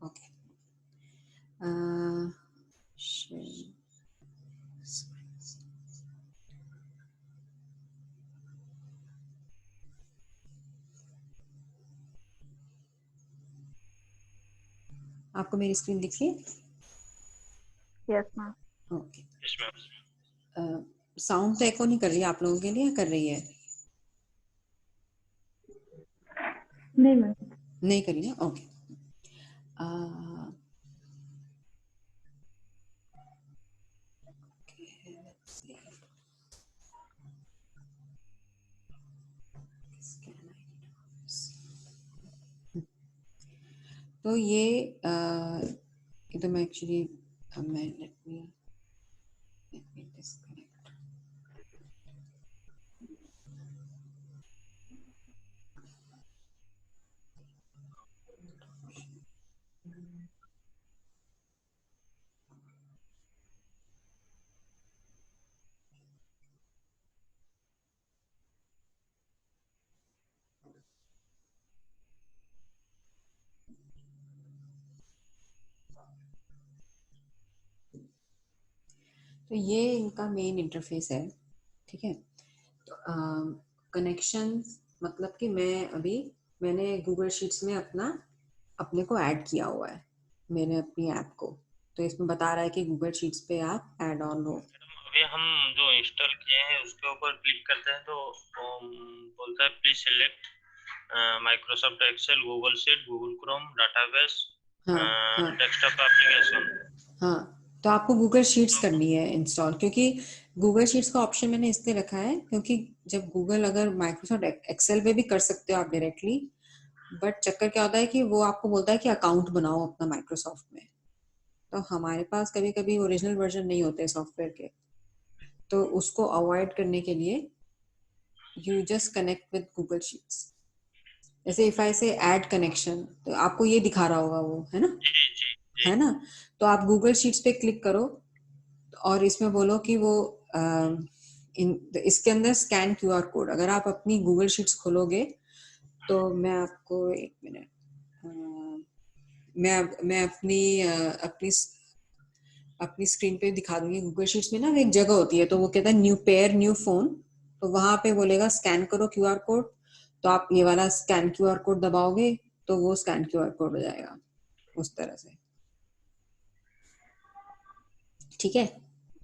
Okay. Share. आपको मेरी स्क्रीन दिख रही है? Yes ma'am. Okay. Yes ma'am. Sound तो एको नहीं कर रही आप लोगों के लिए, कर रही है? नहीं मैम। नहीं कर रही है, ओके। तो ये तो मैं एक्चुअली मैं लेट मी डिस्कनेक्ट। तो ये इनका मेन इंटरफेस है, ठीक है। तो कनेक्शन मतलब कि मैंने गूगल शीट्स में अपने को ऐड किया हुआ है, मैंने अपनी ऐप को, तो इसमें बता रहा है कि गूगल शीट्स पे आप ऐड ऑन हो। अभी हम जो इंस्टॉल किए हैं उसके ऊपर क्लिक करते हैं तो बोलता है please select Microsoft Excel, Google Sheet, Google Chrome, database, हाँ डेस्कटॉप एप्लीकेशन। हाँ, तो आपको गूगल शीट्स करनी है इंस्टॉल, क्योंकि गूगल शीट्स का ऑप्शन मैंने इसलिए रखा है क्योंकि जब गूगल, अगर माइक्रोसॉफ्ट एक्सेल पे भी कर सकते हो आप डायरेक्टली, बट चक्कर क्या होता है कि वो आपको बोलता है कि अकाउंट बनाओ अपना माइक्रोसॉफ्ट में, तो हमारे पास कभी कभी ओरिजिनल वर्जन नहीं होते सॉफ्टवेयर के, तो उसको अवॉइड करने के लिए you just connect with Google sheets. जैसे इफ आई से ऐड कनेक्शन, तो आपको ये दिखा रहा होगा वो, है ना? जी जी जी। है ना? तो आप गूगल शीट्स पे क्लिक करो और इसमें बोलो कि वो इसके अंदर स्कैन QR कोड, अगर आप अपनी गूगल शीट्स खोलोगे तो मैं आपको एक मिनट, मैं अपनी स्क्रीन पे दिखा दूंगी। गूगल शीट्स में ना एक जगह होती है, तो वो कहता है न्यू पेयर न्यू फोन, तो वहां पे बोलेगा स्कैन करो QR कोड, तो आप ये वाला स्कैन क्यूआर कोड दबाओगे तो वो स्कैन क्यूआर कोड हो जाएगा उस तरह से। ठीक है,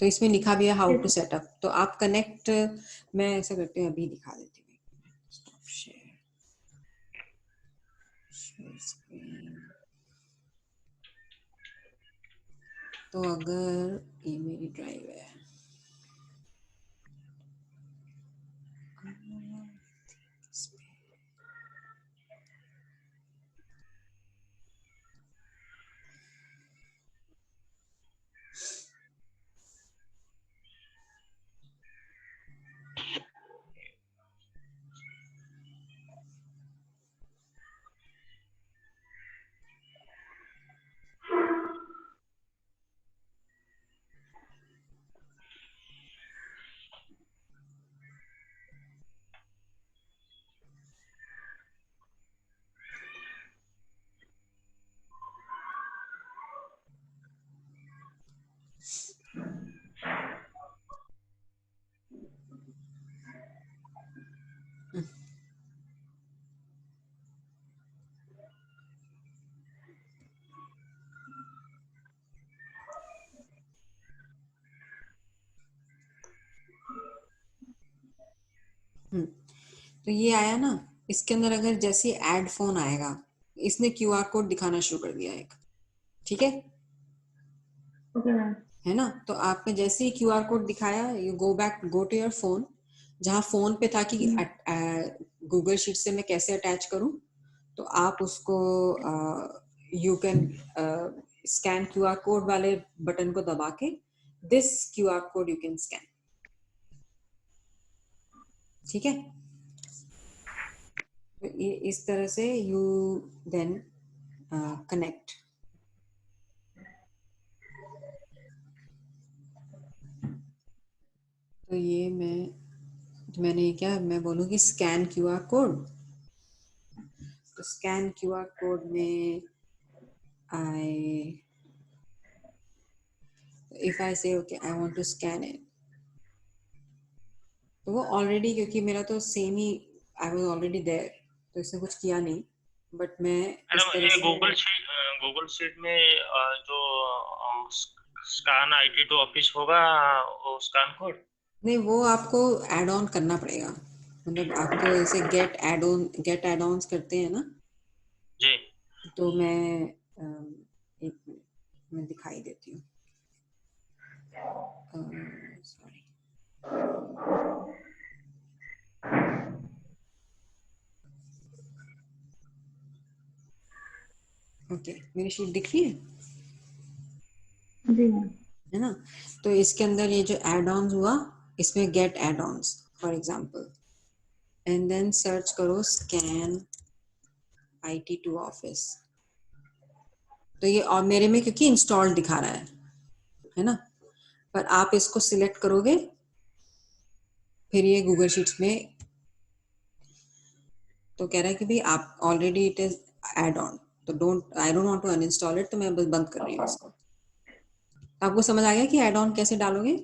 तो इसमें लिखा भी है हाउ टू सेटअप। तो आप कनेक्ट, मैं ऐसा करती हूँ, अभी दिखा देती हूँ। Stop share screen. तो अगर ये मेरी ड्राइव है, तो ये आया ना। इसके अंदर अगर जैसे ऐड फोन आएगा, इसने क्यूआर कोड दिखाना शुरू कर दिया एक। ठीक है, ओके मैम। है ना। तो आपने जैसे ही क्यूआर कोड दिखाया, you go to your phone, जहां फोन पे था कि गूगल शीट से मैं कैसे अटैच करूं, तो आप उसको you can scan QR code वाले बटन को दबा के this QR code you can scan. ठीक है, तो ये इस तरह से यू देन कनेक्ट। तो ये मैंने क्या, मैं बोलूँगी स्कैन क्यूआर कोड। तो स्कैन क्यूआर कोड में if I say okay I want to scan it, तो वो ऑलरेडी, क्योंकि मेरा तो सेम ही, आई वाज ऑलरेडी देयर, तो इसने कुछ किया नहीं, बट मैं इस तरह ये से गूगल शीट में जो स्कैन आईटी टू ऑफिस होगा, वो स्कैन कोड नहीं, वो आपको ऐड ऑन करना पड़ेगा। मतलब आपको ऐसे गेट एड ऑन्स करते हैं ना। जी। तो मैं एक मिनट मैं दिखाई देती हूँ। सॉरी, ओके, मेरी शीट दिख रही है जी मैम। है ना। तो इसके अंदर ये जो एड ऑन्स हुआ, इसमें get add ons for example, and then search करो स्कैन IT2 ऑफिस। तो ये और मेरे में क्योंकि इंस्टॉल दिखा रहा है ना। पर आप इसको सिलेक्ट करोगे, फिर ये गूगल शीट्स में तो कह रहा है कि भाई आप already it is add on, तो I don't want to uninstall it, तो मैं बस बंद कर रही हूँ इसको। आपको समझ आ गया कि एड ऑन कैसे डालोगे।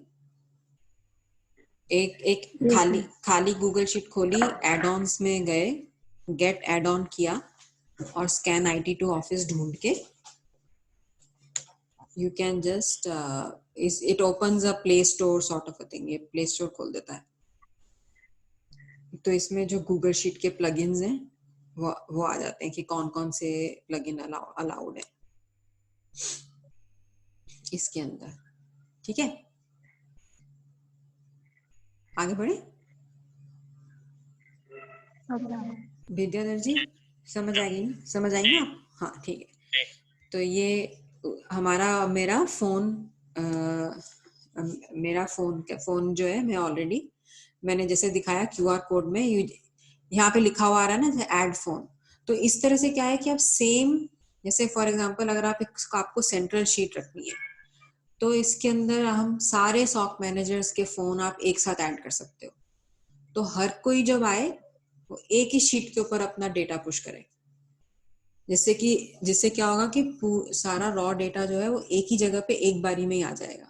एक खाली गूगल शीट खोली, एड ऑन्स में गए, गेट एड ऑन किया और स्कैन IT2 ऑफिस ढूंढ के you can just it opens a play store sort of a thing. ये प्ले स्टोर खोल देता है। तो इसमें जो गूगल शीट के प्लगइन्स हैं वो आ जाते हैं कि कौन कौन से प्लगइन अलाउड है इसके अंदर। ठीक है, आगे बढ़े। विद्याधर जी, समझ आएगी ना, समझ आएगी ना आप? हाँ ठीक है। तो ये मेरा फोन जो है, मैं ऑलरेडी मैंने जैसे दिखाया क्यूआर कोड में, यहाँ पे लिखा हुआ आ रहा है ना ऐड फोन। तो इस तरह से क्या है कि आप सेम, जैसे फॉर एग्जांपल अगर आपको सेंट्रल शीट रखनी है, तो इसके अंदर हम सारे सॉक मैनेजर्स के फोन आप एक साथ ऐड कर सकते हो। तो हर कोई जब आए वो एक ही शीट के ऊपर अपना डेटा पुश करे, जिससे क्या होगा कि सारा रॉ डेटा जो है वो एक ही जगह पे एक बारी में ही आ जाएगा।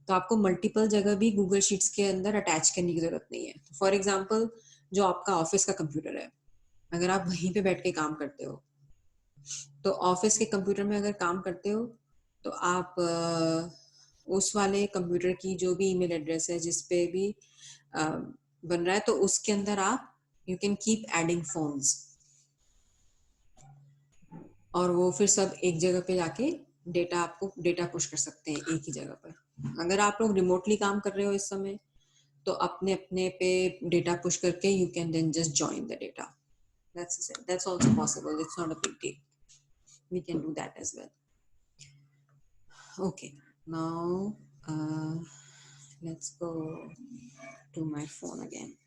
तो आपको मल्टीपल जगह भी गूगल शीट्स के अंदर अटैच करने की जरूरत नहीं है। फॉर एग्जाम्पल जो आपका ऑफिस का कंप्यूटर है, अगर आप वहीं पे बैठ के काम करते हो, तो ऑफिस के कंप्यूटर में अगर काम करते हो तो आप उस वाले कंप्यूटर की जो भी ईमेल एड्रेस है जिस पे भी बन रहा है, तो उसके अंदर आप you can keep adding phones, और वो फिर सब एक जगह पे जाके डेटा पुश कर सकते हैं एक ही जगह पर। अगर आप लोग रिमोटली काम कर रहे हो इस समय, तो अपने अपने पे डेटा पुश करके you can then just join the data. That's also possible. It's not a big deal. We can do that as well. Okay, now let's go to my phone again.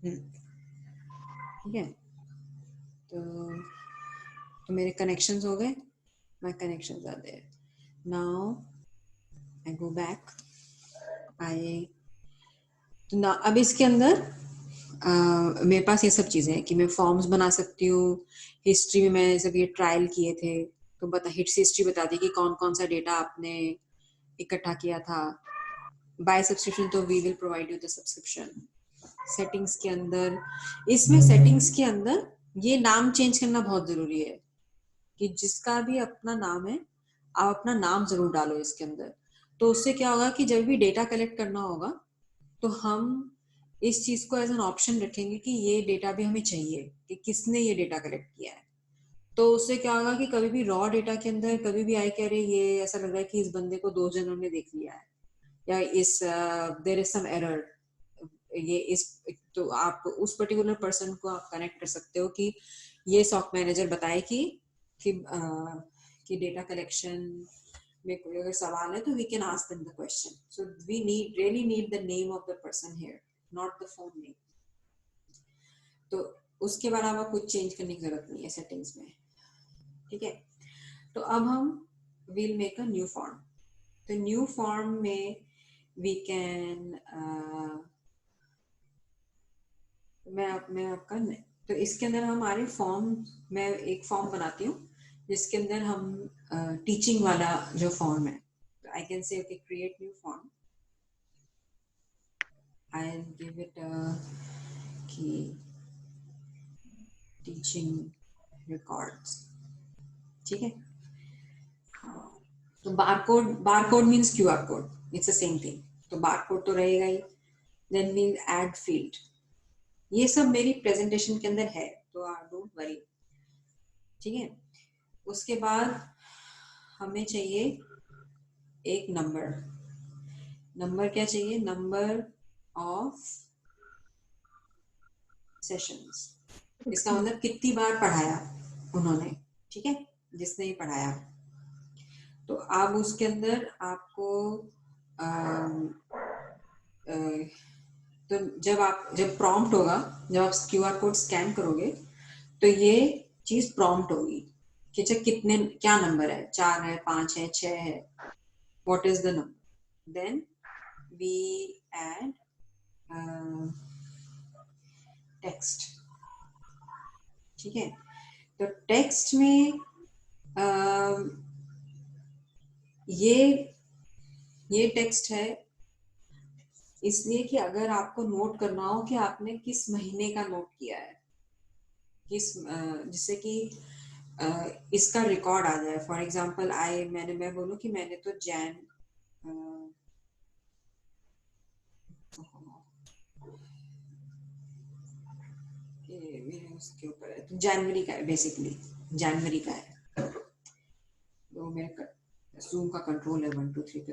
ठीक है, तो मेरे connections हो गए, my connections are there. Now I go back. तो ना अब इसके अंदर मेरे पास ये सब चीजें हैं कि मैं फॉर्म्स बना सकती हूँ। हिस्ट्री में मैं जब ये ट्रायल किए थे तो हिस्ट्री बता दी कि कौन कौन सा डेटा आपने इकट्ठा किया था। बाय सब्सक्रिप्शन तो we will provide you the subscription. Settings के अंदर, इसमें सेटिंग्स के अंदर ये नाम चेंज करना बहुत जरूरी है कि जिसका भी अपना नाम है आप अपना नाम जरूर डालो इसके अंदर। तो उससे क्या होगा कि जब भी डेटा कलेक्ट करना होगा तो हम इस चीज को एज एन ऑप्शन रखेंगे कि ये डेटा भी हमें चाहिए कि किसने ये डेटा कलेक्ट किया है। तो उससे क्या होगा कि कभी भी रॉ डेटा के अंदर कभी भी आई कह रहे ये ऐसा लग रहा है कि इस बंदे को 2 जनों ने देख लिया है, या इस देयर इज सम एरर, ये इस, तो आप उस पर्टिकुलर पर्सन को आप कनेक्ट कर सकते हो कि ये सॉक मैनेजर बताए कि डेटा कलेक्शन में कोई अगर सवाल है तो we can ask them the question. So we really need the name of the person here, not the phone name. तो उसके बाद आपको कुछ चेंज करने की जरूरत नहीं है सेटिंग्स में। ठीक है, तो अब हम will make a new form. तो न्यू फॉर्म में वी कैन तो इसके अंदर हमारे फॉर्म, मैं एक फॉर्म बनाती हूँ जिसके अंदर हम टीचिंग वाला जो फॉर्म है, तो I can say okay create new form, I will give it कि टीचिंग रिकॉर्ड्स। ठीक है, तो barcode means QR code, it's the same thing, तो बारकोड तो रहेगा ही। देन वील ऐड फील्ड, ये सब मेरी प्रेजेंटेशन के अंदर है तो डोंट वरी। ठीक है, उसके बाद हमें चाहिए एक नंबर क्या चाहिए, नंबर ऑफ सेशंस, इसका मतलब कितनी बार पढ़ाया उन्होंने। ठीक है, जिसने ही पढ़ाया। तो अब उसके अंदर आपको तो जब प्रॉम्प्ट होगा, जब आप क्यूआर कोड स्कैन करोगे तो ये चीज प्रॉम्प्ट होगी कि कितने, क्या नंबर है, 4 है, 5 है, 6 है, what is the number. Then we add text. ठीक है, तो टेक्स्ट में ये टेक्स्ट है इसलिए कि अगर आपको नोट करना हो कि आपने किस महीने का नोट किया है, जिससे कि इसका रिकॉर्ड आ जाए। फॉर एग्जाम्पल मैं बोलूं कि मैंने तो उसके ऊपर है, तो जनवरी का है, बेसिकली जनवरी का है। तो मेरे जूम का कंट्रोल है 1 2 3 पे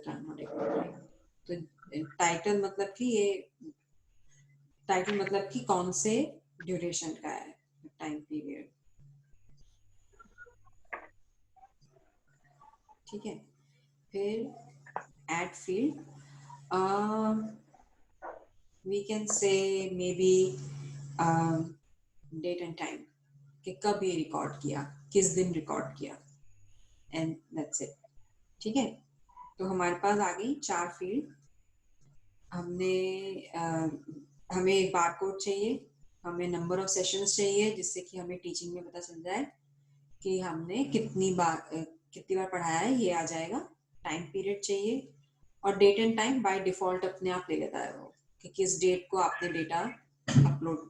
तो टाइटल मतलब कि कौन से ड्यूरेशन का है, टाइम पीरियड। ठीक है, फिर add field, we can say maybe date and time, कि कब ये रिकॉर्ड किया, किस दिन रिकॉर्ड किया, एंड दैट्स इट। ठीक है, तो हमारे पास आ गई 4 फील्ड। हमें एक बारकोड चाहिए, हमें नंबर ऑफ सेशंस चाहिए जिससे कि हमें टीचिंग में पता चल जाए कि हमने कितनी बार पढ़ाया है, ये आ जाएगा। टाइम पीरियड चाहिए, और date and time by default अपने आप ले लेता है वो कि किस डेट को आपने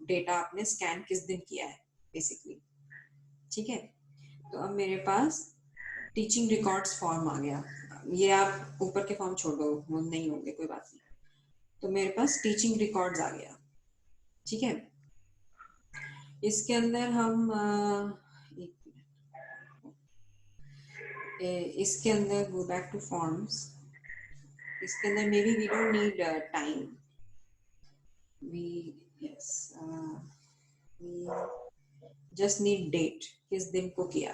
डेटा आपने स्कैन किस दिन किया है बेसिकली। ठीक है, तो अब मेरे पास टीचिंग रिकॉर्ड्स फॉर्म आ गया। ये आप ऊपर के फॉर्म छोड़ दो, वो नहीं होंगे, कोई बात नहीं। तो मेरे पास टीचिंग रिकॉर्ड्स आ गया। ठीक है, इसके अंदर हम इसके अंदर गो बैक टू फॉर्म्स। इसके अंदर maybe we don't need time, we yes we just need date, किस दिन को किया,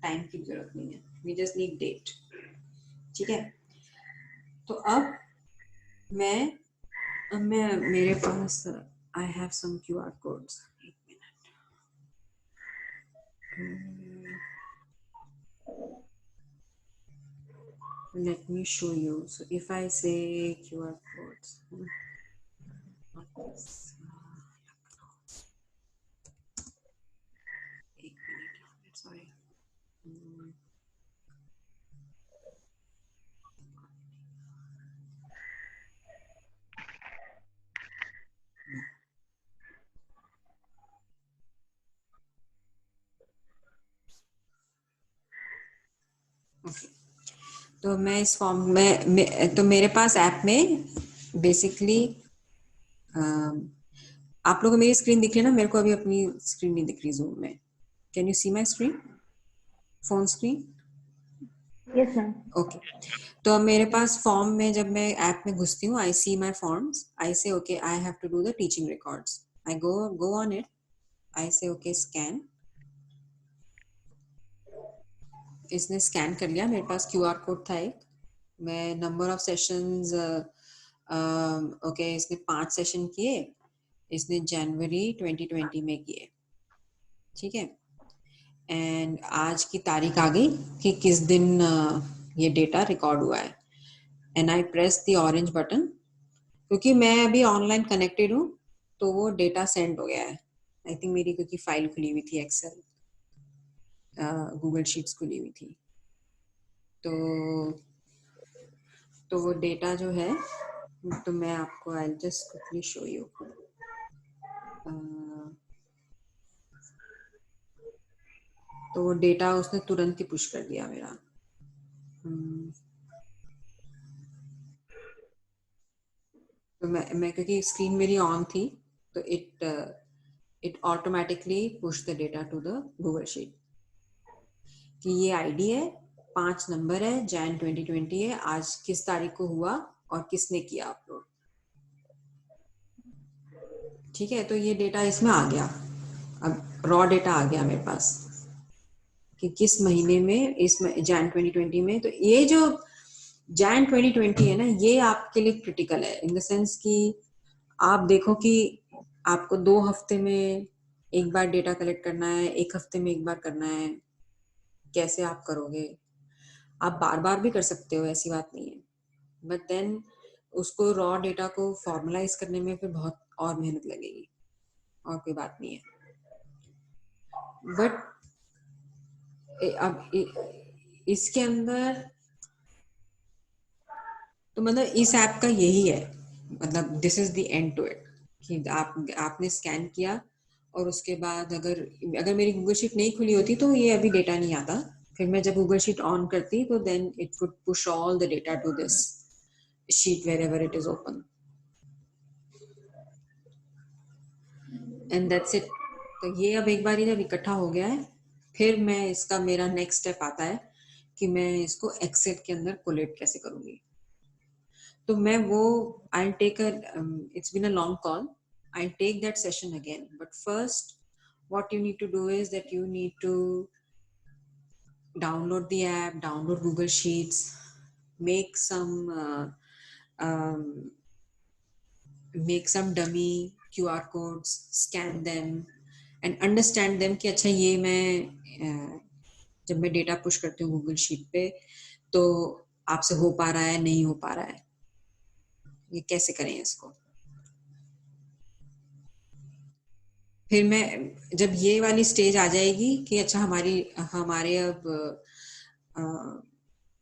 टाइम की जरूरत नहीं है, वी जस्ट नीड डेट। ठीक है, तो अब मैं मेरे पास I have some QR codes. एक minute, let me show you. So if I say QR codes, एक मिनट, sorry. Okay. तो मैं इस फॉर्म में तो मेरे पास ऐप में बेसिकली आप लोगों को मेरी स्क्रीन दिख रही है ना? मेरे को अभी अपनी स्क्रीन नहीं दिख रही जूम में। Can you see my screen, phone screen? Yes ma'am. Okay, तो अब मेरे पास फॉर्म में जब मैं ऐप में घुसती हूँ, आई see my forms, I say okay I have to do the teaching records, I go on it, I say okay scan. इसने scan कर लिया, मेरे पास QR कोड था एक। मैं नंबर ऑफ सेशंस ओके, इसने 5 सेशन किए, इसने जनवरी 2020 में किए। ठीक है, एंड आज की तारीख आ गई कि किस दिन ये डेटा रिकॉर्ड हुआ है, and I press the orange button. क्योंकि मैं अभी ऑनलाइन कनेक्टेड हूँ तो वो डेटा सेंड हो गया है। आई थिंक मेरी क्योंकि फाइल खुली हुई थी, एक्सेल गूगल शीट्स खुली हुई थी, तो वो डेटा जो है, तो मैं आपको I just quickly show you. तो वो डेटा उसने तुरंत ही पुश कर दिया मेरा। तो मैं क्योंकि स्क्रीन मेरी ऑन थी तो it automatically push the data to the Google Sheet कि ये आईडी है, 5 नंबर है, जैन 2020 है, आज किस तारीख को हुआ और किसने किया अपलोड। ठीक है, तो ये डेटा इसमें आ गया, अब रॉ डेटा आ गया मेरे पास कि किस महीने में, इसमें जैन 2020 में। तो ये जो जैन 2020 है ना, ये आपके लिए क्रिटिकल है इन द सेंस कि आप देखो कि आपको 2 हफ्ते में एक बार डेटा कलेक्ट करना है, 1 हफ्ते में एक बार करना है, कैसे आप करोगे? आप बार बार भी कर सकते हो, ऐसी बात नहीं है, बट देन उसको रॉ डेटा को फॉर्मलाइज करने में फिर बहुत और मेहनत लगेगी, और कोई बात नहीं है। बट अब इसके अंदर तो मतलब इस ऐप का यही है, मतलब this is the end to it कि आपने स्कैन किया और उसके बाद अगर मेरी गूगल शीट नहीं खुली होती तो ये अभी डेटा नहीं आता। फिर मैं जब गूगल शीट ऑन करती तो then it would push all the data to this sheet wherever it is open, and that's it. तो ये अब एक बार जब इकट्ठा हो गया है, फिर मैं इसका मेरा नेक्स्ट स्टेप आता है कि मैं इसको एक्सेल के अंदर कोलेट कैसे करूंगी। तो मैं वो I'll take it's been a long call, I'll take that session again, but first what you need to do is that you need to download the app, download Google Sheets, make some dummy QR codes, scan them and understand them कि अच्छा ये मैं जब मैं data push करती हूँ Google sheet पे तो आपसे हो पा रहा है, नहीं हो पा रहा है, ये कैसे करें इसको। फिर मैं जब ये वाली स्टेज आ जाएगी कि अच्छा हमारे अब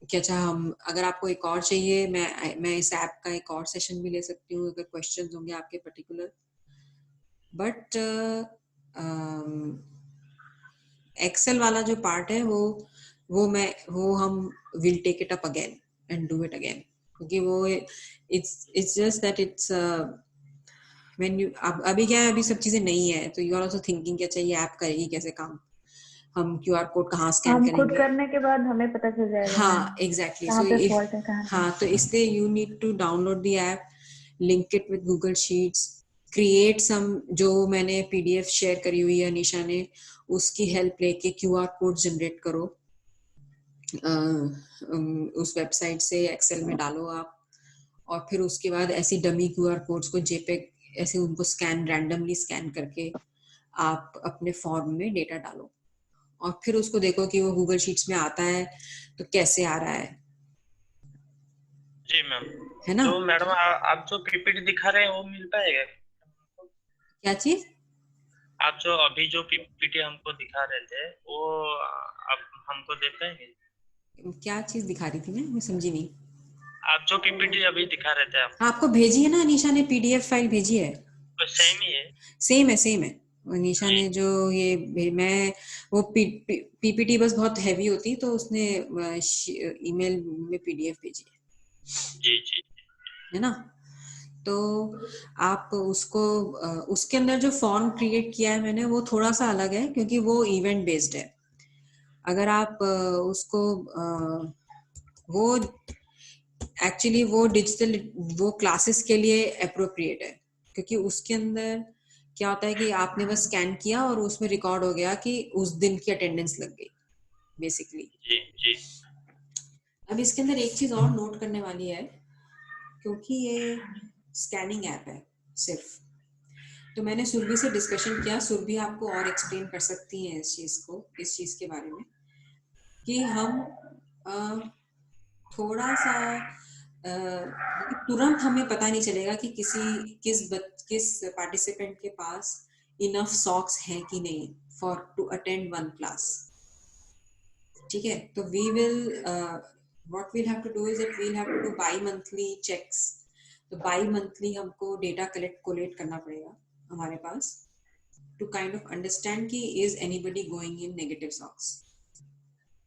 कि अच्छा हम अगर आपको एक और चाहिए, मैं इस ऐप का एक और सेशन भी ले सकती हूँ अगर क्वेश्चंस होंगे आपके पर्टिकुलर, बट एक्सेल वाला जो पार्ट है वो हम will take it up again and do it again, क्योंकि वो it's just that it's when you अभी क्या है, अभी सब चीजें नहीं है, तो यू आर आल्सो थिंकिंग कि अच्छा ये ऐप करेगी कैसे काम, हम क्यूआर कोड कहाँ स्कैन हम खुद करेंगे। करने के बाद हमें पता चल जाएगा मैम हाँ एग्जैक्टली, कहाँ सो पे इफ फॉल्ट है कहाँ नहीं। हाँ तो इसलिए you need to download the app, link it with Google Sheets, create some, जो मैंने पीडीएफ शेयर करी हुई है अनीशा ने, उसकी हेल्प लेके क्यूआर कोड जनरेट करो, उस वेबसाइट से एक्सेल में डालो आप, और फिर उसके बाद ऐसी डमी क्यूआर कोड्स को जेपेग ऐसे उनको रैंडमली स्कैन करके आप अपने फॉर्म में डेटा डालो, और फिर उसको देखो कि वो गूगल शीट्स में आता है तो कैसे आ रहा जी मैम। है ना। तो मैडम आप जो पीपीटी दिखा रहे हैं वो मिल पाएगा? क्या चीज? आप जो अभी जो पीपीटी हमको दिखा रहे थे वो आप हमको दे पाएंगे? क्या चीज दिखा रही थी मैं समझी नहीं। आप जो पीपीटी अभी दिखा रहे थे हाँ, हमको, आपको भेजी है ना अनीशा ने, पीडीएफ फाइल भेजी है। तो सेम ही है? सेम है अनीशा जी ने जो मैं वो पीपीटी बस बहुत हैवी होती तो उसने ईमेल में पीडीएफ भेजी जी जी। है ना। तो आप उसको उसके अंदर जो फॉर्म क्रिएट किया है मैंने वो थोड़ा सा अलग है, क्योंकि वो इवेंट बेस्ड है। अगर आप उसको वो एक्चुअली वो डिजिटल वो क्लासेस के लिए अप्रोप्रिएट है, क्योंकि उसके अंदर क्या होता है कि आपने बस स्कैन किया और उसमें रिकॉर्ड हो गया कि उस दिन की अटेंडेंस लग गई बेसिकली। जी जी अब इसके अंदर एक चीज और नोट करने वाली है, क्योंकि ये स्कैनिंग ऐप है सिर्फ, तो मैंने सुरभि से डिस्कशन किया, सुरभि आपको और एक्सप्लेन कर सकती है इस चीज के बारे में, कि हम थोड़ा सा तुरंत हमें पता नहीं चलेगा कि किस पार्टिसिपेंट के पास इनफ सॉक्स हैं कि नहीं for to attend one class. ठीक है, तो we will what we'll have to do is that we'll have to do bimonthly checks. तो बाई मंथली हमको डेटा कोलेक्ट करना पड़ेगा हमारे पास, टू काइंड ऑफ अंडरस्टैंड कि is anybody going in negative socks.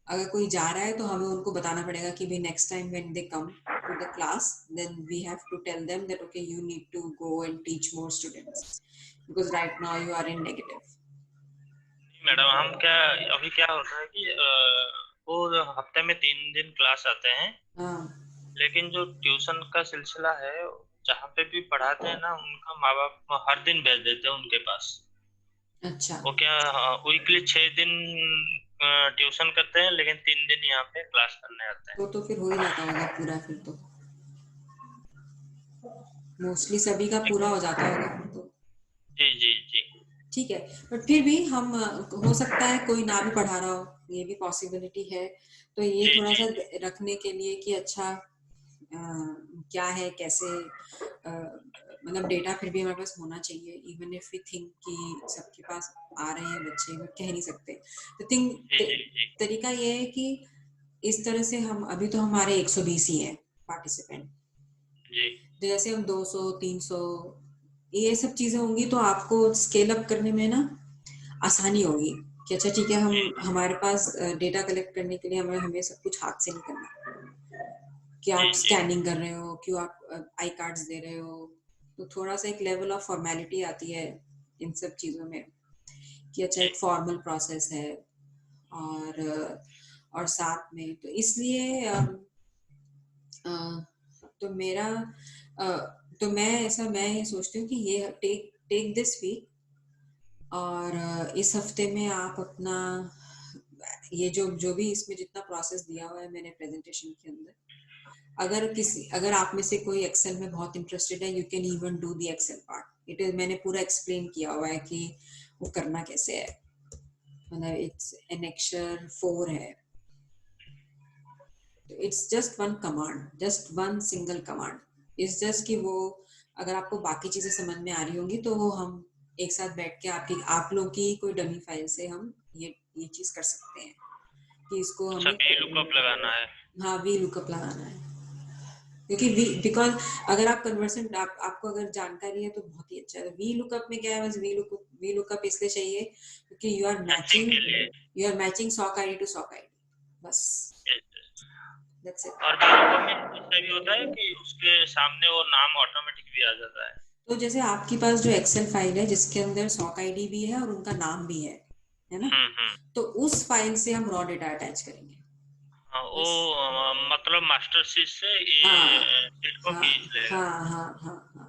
अगर कोई जा रहा है तो हमें उनको बताना पड़ेगा कि भाई next time when they come to the class then we have to tell them that okay you need to go and teach more students because right now you are in negative. Madam, हम क्या अभी क्या होता है कि वो हफ्ते में 3 दिन क्लास आते हैं, हाँ लेकिन जो ट्यूशन का सिलसिला है जहाँ पे भी पढ़ाते हैं ना, उनका माँ बाप हर दिन भेज देते हैं उनके पास। अच्छा, वो क्या वीकली 6 दिन ट्यूशन करते हैं, लेकिन 3 दिन यहाँ पे क्लास करने आते हैं। तो फिर हो ही जाता होगा पूरा, फिर तो मोस्टली सभी का पूरा हो जाता होगा फिर तो। जी जी जी ठीक है, बट फिर भी हम हो सकता है कोई ना भी पढ़ा रहा हो, ये भी पॉसिबिलिटी है, तो ये जी थोड़ा जी सा जी रखने के लिए कि अच्छा क्या है कैसे, मतलब डेटा फिर भी हमारे पास होना चाहिए, इवन इफ वी थिंक कि सबके पास आ रहे हैं बच्चे, बट कह नहीं सकते। तो जी जी जी तरीका ये है कि इस तरह से हम अभी तो हमारे 120 ही हैं पार्टिसिपेंट, जी तो जैसे हम 200 300 ये सब चीजें होंगी तो आपको स्केल अप करने में ना आसानी होगी कि अच्छा ठीक है, हम जी हमारे पास डेटा कलेक्ट करने के लिए हमें सब कुछ हाथ से नहीं करना, कि जी आप जी स्कैनिंग कर रहे हो, कि आप आई कार्ड्स दे रहे हो, तो थोड़ा सा एक लेवल ऑफ फॉर्मेलिटी आती है इन सब चीजों में, कि अच्छा जी एक फॉर्मल प्रोसेस है, और साथ में तो इसलिए तो मेरा तो मैं ये सोचती हूँ कि ये टेक दिस वीक, और इस हफ्ते में आप अपना ये जो भी इसमें जितना प्रोसेस दिया हुआ है मैंने प्रेजेंटेशन के अंदर, अगर आप में से कोई एक्सेल में बहुत इंटरेस्टेड है, you can even do the Excel part, it is मैंने पूरा एक्सप्लेन किया हुआ है कि वो करना कैसे है, मतलब इट्स एनेक्चर 4 है, तो it's just one command, just one single command, it's just कि वो अगर आपको बाकी चीजें समझ में आ रही होंगी तो वो हम एक साथ बैठ के आप लोग की कोई डमी फाइल से हम ये चीज कर सकते हैं कि इसको हमें सभी लुकअप लगाना है? हाँ वी लुकअप लगाना है, क्योंकि वी बिकॉज अगर आप कन्वर्सेंट आपको अगर जानकारी है तो बहुत ही अच्छा है। वी लुकअप में क्या है, बस वी लुकअप इसलिए चाहिए क्योंकि मैचिंग के लिए। You are matching sock ID to sock ID, बस दैट्स इट। और वीलुकअप में ऐसा भी होता है कि उसके सामने वो नाम ऑटोमेटिक भी आ जाता है। तो जैसे आपके पास जो एक्सेल फाइल है जिसके अंदर सॉक आईडी भी है और उनका नाम भी है ना, हम्म। तो उस फाइल से हम रॉ डेटा अटैच करेंगे। हाँ, वो बस मतलब मास्टर शीट से हाँ ये शीट को हाँ खींच लेगा। हाँ हाँ हाँ हाँ,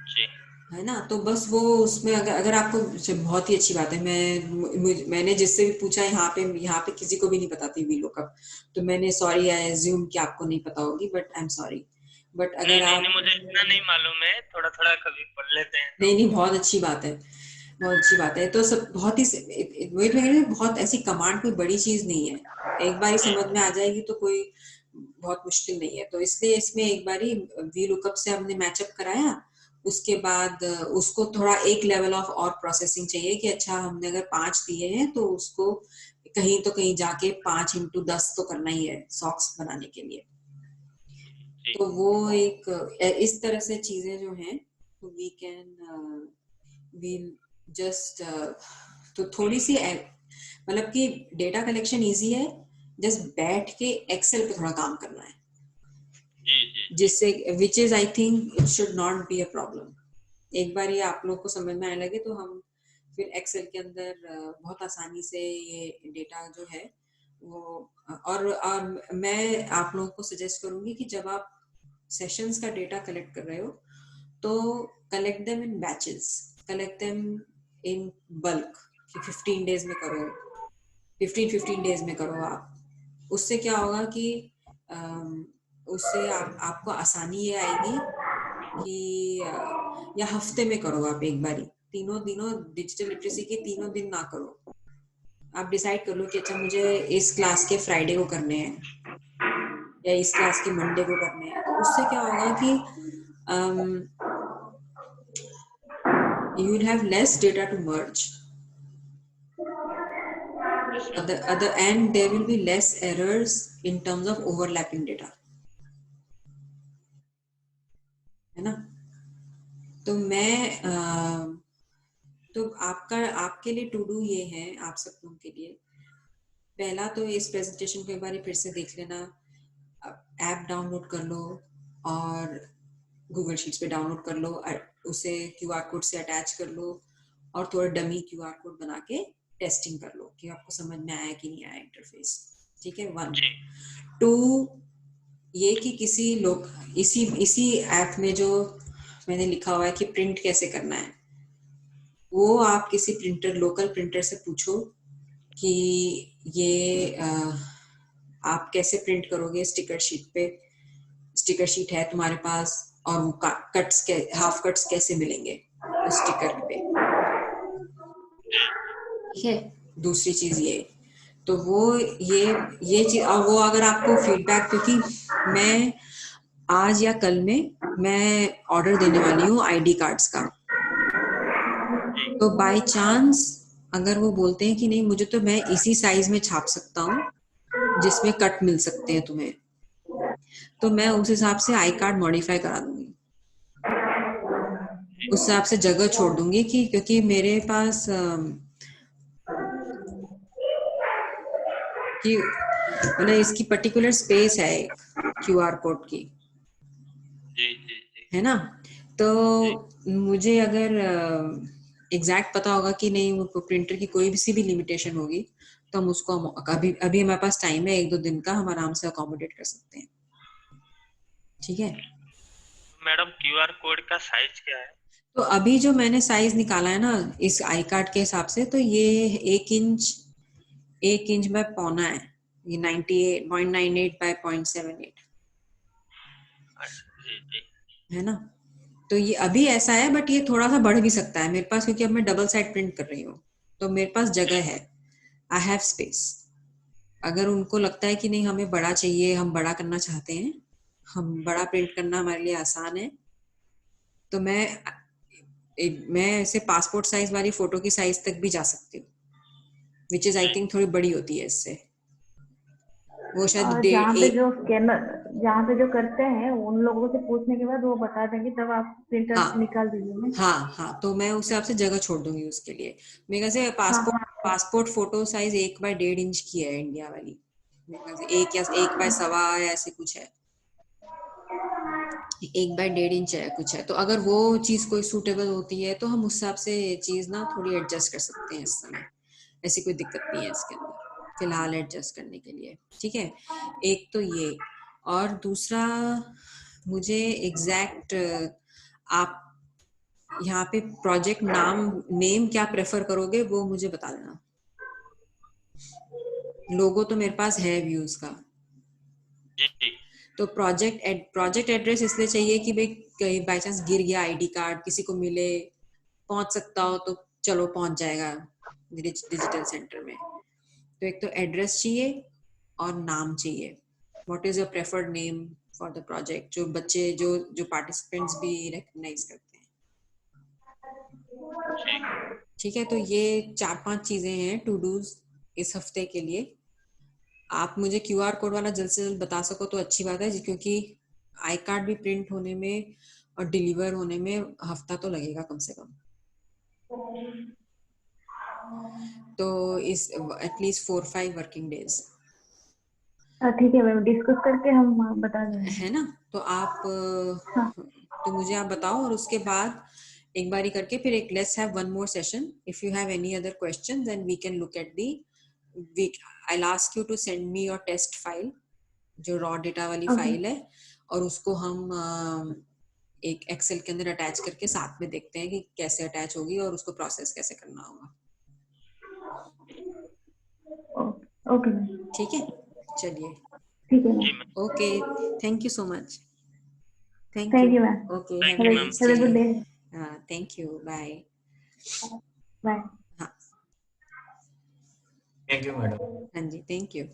जी। है ना। तो बस वो उसमें अगर आपको, बहुत ही अच्छी बात है। मैंने जिससे भी पूछा यहाँ पे किसी को भी नहीं पता थी वी लुकअप, तो मैंने सॉरी आई एज्यूम कि आपको नहीं पता होगी, but I am sorry. But नहीं अगर नहीं नहीं, आप, मुझे इतना नहीं मालूम है, थोड़ा थोड़ा कभी पढ़ लेते हैं नहीं तो। नहीं, बहुत अच्छी बात है, बहुत अच्छी बात है। तो सब बहुत ही वही तो है, बहुत ऐसी कमांड कोई बड़ी चीज नहीं है, एक बार ही जी समझ में आ जाएगी तो कोई बहुत मुश्किल नहीं है। तो इसलिए इसमें एक बार ही वी लुकअप से हमने मैचअप कराया, उसके बाद उसको थोड़ा एक लेवल ऑफ और प्रोसेसिंग चाहिए कि अच्छा हमने अगर 5 दिए हैं तो उसको कहीं तो कहीं जाके 5 into 10 तो करना ही है सॉक्स बनाने के लिए। जी। तो वो एक इस तरह से चीजें जो हैं, तो वी कैन वी जस्ट, तो थोड़ी सी मतलब कि डेटा कलेक्शन इजी है, जस्ट बैठ के एक्सेल पे थोड़ा काम करना है, जी जी जी। जिससे which is I think it should not be a problem. एक बार ये आप लोग को समझ में आने लगे तो हम फिर एक्सेल के अंदर बहुत आसानी से ये डेटा जो है वो, और मैं आप लोगों को सजेस्ट करूंगी कि जब आप सेशंस का डेटा कलेक्ट कर रहे हो तो collect them in batches, collect them in bulk, कि 15 डेज में करो, 15 डेज में करो आप। उससे क्या होगा कि उससे आपको आसानी ये आएगी कि या हफ्ते में करो आप एक बारी, तीनों दिनों डिजिटल लिटरेसी के तीनों दिन ना करो। आप डिसाइड कर लो कि अच्छा मुझे इस क्लास के फ्राइडे को करने हैं या इस क्लास के मंडे को करने हैं। तो उससे क्या होगा कि you will have less data to merge. At the other end, there will be less errors in terms of overlapping data. है ना। तो तो आपके लिए टू डू ये है, आप सब लोगों के लिए, पहला तो इस प्रेजेंटेशन को एक बार फिर से देख लेना, ऐप डाउनलोड कर लो और गूगल शीट्स पे डाउनलोड कर लो, उसे क्यूआर कोड से अटैच कर लो और थोड़ा डमी क्यूआर कोड बना के टेस्टिंग कर लो कि आपको समझ में आया कि नहीं आया इंटरफेस। ठीक है, 1 2 ये कि किसी लोग इसी ऐप में जो मैंने लिखा हुआ है कि प्रिंट कैसे करना है, वो आप किसी लोकल प्रिंटर से पूछो कि ये आप कैसे प्रिंट करोगे स्टिकर शीट पे, स्टिकर शीट है तुम्हारे पास और वो हाफ कट्स कैसे मिलेंगे उस स्टिकर पे। ठीक है, दूसरी चीज ये, तो वो ये चीज, और वो अगर आपको फीडबैक, क्योंकि मैं आज या कल में मैं ऑर्डर देने वाली हूँ आईडी कार्ड्स का, तो बाय चांस अगर वो बोलते हैं कि नहीं मुझे तो मैं इसी साइज में छाप सकता हूँ जिसमें कट मिल सकते हैं तुम्हें, तो मैं उस हिसाब से आई कार्ड मॉडिफाई करा दूंगी, उस हिसाब से जगह छोड़ दूंगी कि क्योंकि मेरे पास कि मतलब इसकी पर्टिकुलर स्पेस है क्यूआर कोड की, जी जी जी। है ना। तो मुझे अगर एग्जैक्ट पता होगा कि नहीं प्रिंटर की कोई भी लिमिटेशन होगी तो हम उसको अभी हमारे पास टाइम है 1-2 दिन का, हम आराम से अकोमोडेट कर सकते हैं। ठीक है मैडम, क्यूआर कोड का साइज क्या है? तो अभी जो मैंने साइज निकाला है ना इस आई कार्ड के हिसाब से, तो ये 1 इंच बाय पौना है, ये 98.98 बाय 0.78 जी जी। है ना। तो ये अभी ऐसा है, बट ये थोड़ा सा बढ़ भी सकता है मेरे पास, क्योंकि अब मैं डबल साइड प्रिंट कर रही हूँ तो मेरे पास जगह है, आई हैव स्पेस। अगर उनको लगता है कि नहीं हमें बड़ा चाहिए, हम बड़ा करना चाहते हैं, हम बड़ा प्रिंट करना हमारे लिए आसान है, तो मैं ऐसे पासपोर्ट साइज वाली फोटो की साइज तक भी जा सकती हूँ, विच इज आई थिंक थोड़ी बड़ी होती है इससे। वो शायद जहाँ पे जो स्कैनर, जहाँ पे जो करते हैं उन लोगों से पूछने के बाद वो बता देंगे, तब आप प्रिंटर हाँ निकाल दीजिए ना। हाँ, तो मैं उस हिसाब से जगह छोड़ दूंगी उसके लिए। मेरे ख्याल से हाँ पासपोर्ट हाँ passport photo size 1x1.5 inch की है इंडिया वाली, मेरे ख्याल से 1 या 1 बाय 1.25 ऐसे कुछ है, 1x1.5 इंच है कुछ है। तो अगर वो चीज कोई सूटेबल होती है तो हम उस हिसाब से चीज ना थोड़ी एडजस्ट कर सकते हैं इस समय, ऐसी कोई दिक्कत नहीं है इसके अंदर फिलहाल एडजस्ट करने के लिए। ठीक है, एक तो ये, और दूसरा मुझे एग्जैक्ट आप यहाँ पे प्रोजेक्ट नेम क्या प्रेफर करोगे वो मुझे बता देना। लोगो तो मेरे पास है व्यूज का, जी तो प्रोजेक्ट एड्रेस इसलिए चाहिए कि भाई कहीं बाई चांस गिर गया आईडी कार्ड, किसी को मिले, पहुंच सकता हो तो चलो पहुंच जाएगा डिजिटल सेंटर में। तो एक तो एड्रेस चाहिए और नाम चाहिए। What is your preferred name for the project, जो बच्चे जो जो पार्टिसिपेंट्स भी रिकॉग्नाइज करते हैं। ठीक है, तो ये 4-5 चीजें हैं टू डूज इस हफ्ते के लिए। आप मुझे क्यूआर कोड वाला जल्द से जल्द बता सको तो अच्छी बात है, क्योंकि आई कार्ड भी प्रिंट होने में और डिलीवर होने में हफ्ता तो लगेगा कम से कम। तो इस एटलीस्ट 4-5 वर्किंग डेज, ठीक है मैम, डिस्कस करके हम बता देंगे। है ना। तो आप हाँ तो मुझे आप बताओ, और उसके बाद एक बारी करके फिर एक let's have one more session. If you have any other question then we can look at the we I ask you to send me your test file, जो रॉ डेटा वाली ओके फाइल है, और उसको हम एक Excel के अंदर attach करके साथ में देखते हैं कि कैसे अटैच होगी और उसको प्रोसेस कैसे करना होगा। ओके मैम, ठीक है, चलिए, ठीक है मैम, जी ma'am. Okay, thank you so much, thank you, thank you ma'am, okay, thank have you a ma'am. Nice have day. A good day, हाँ, थैंक यू, बाय। बाय। हाँ थैंक यू मैडम। हाँ जी, thank you.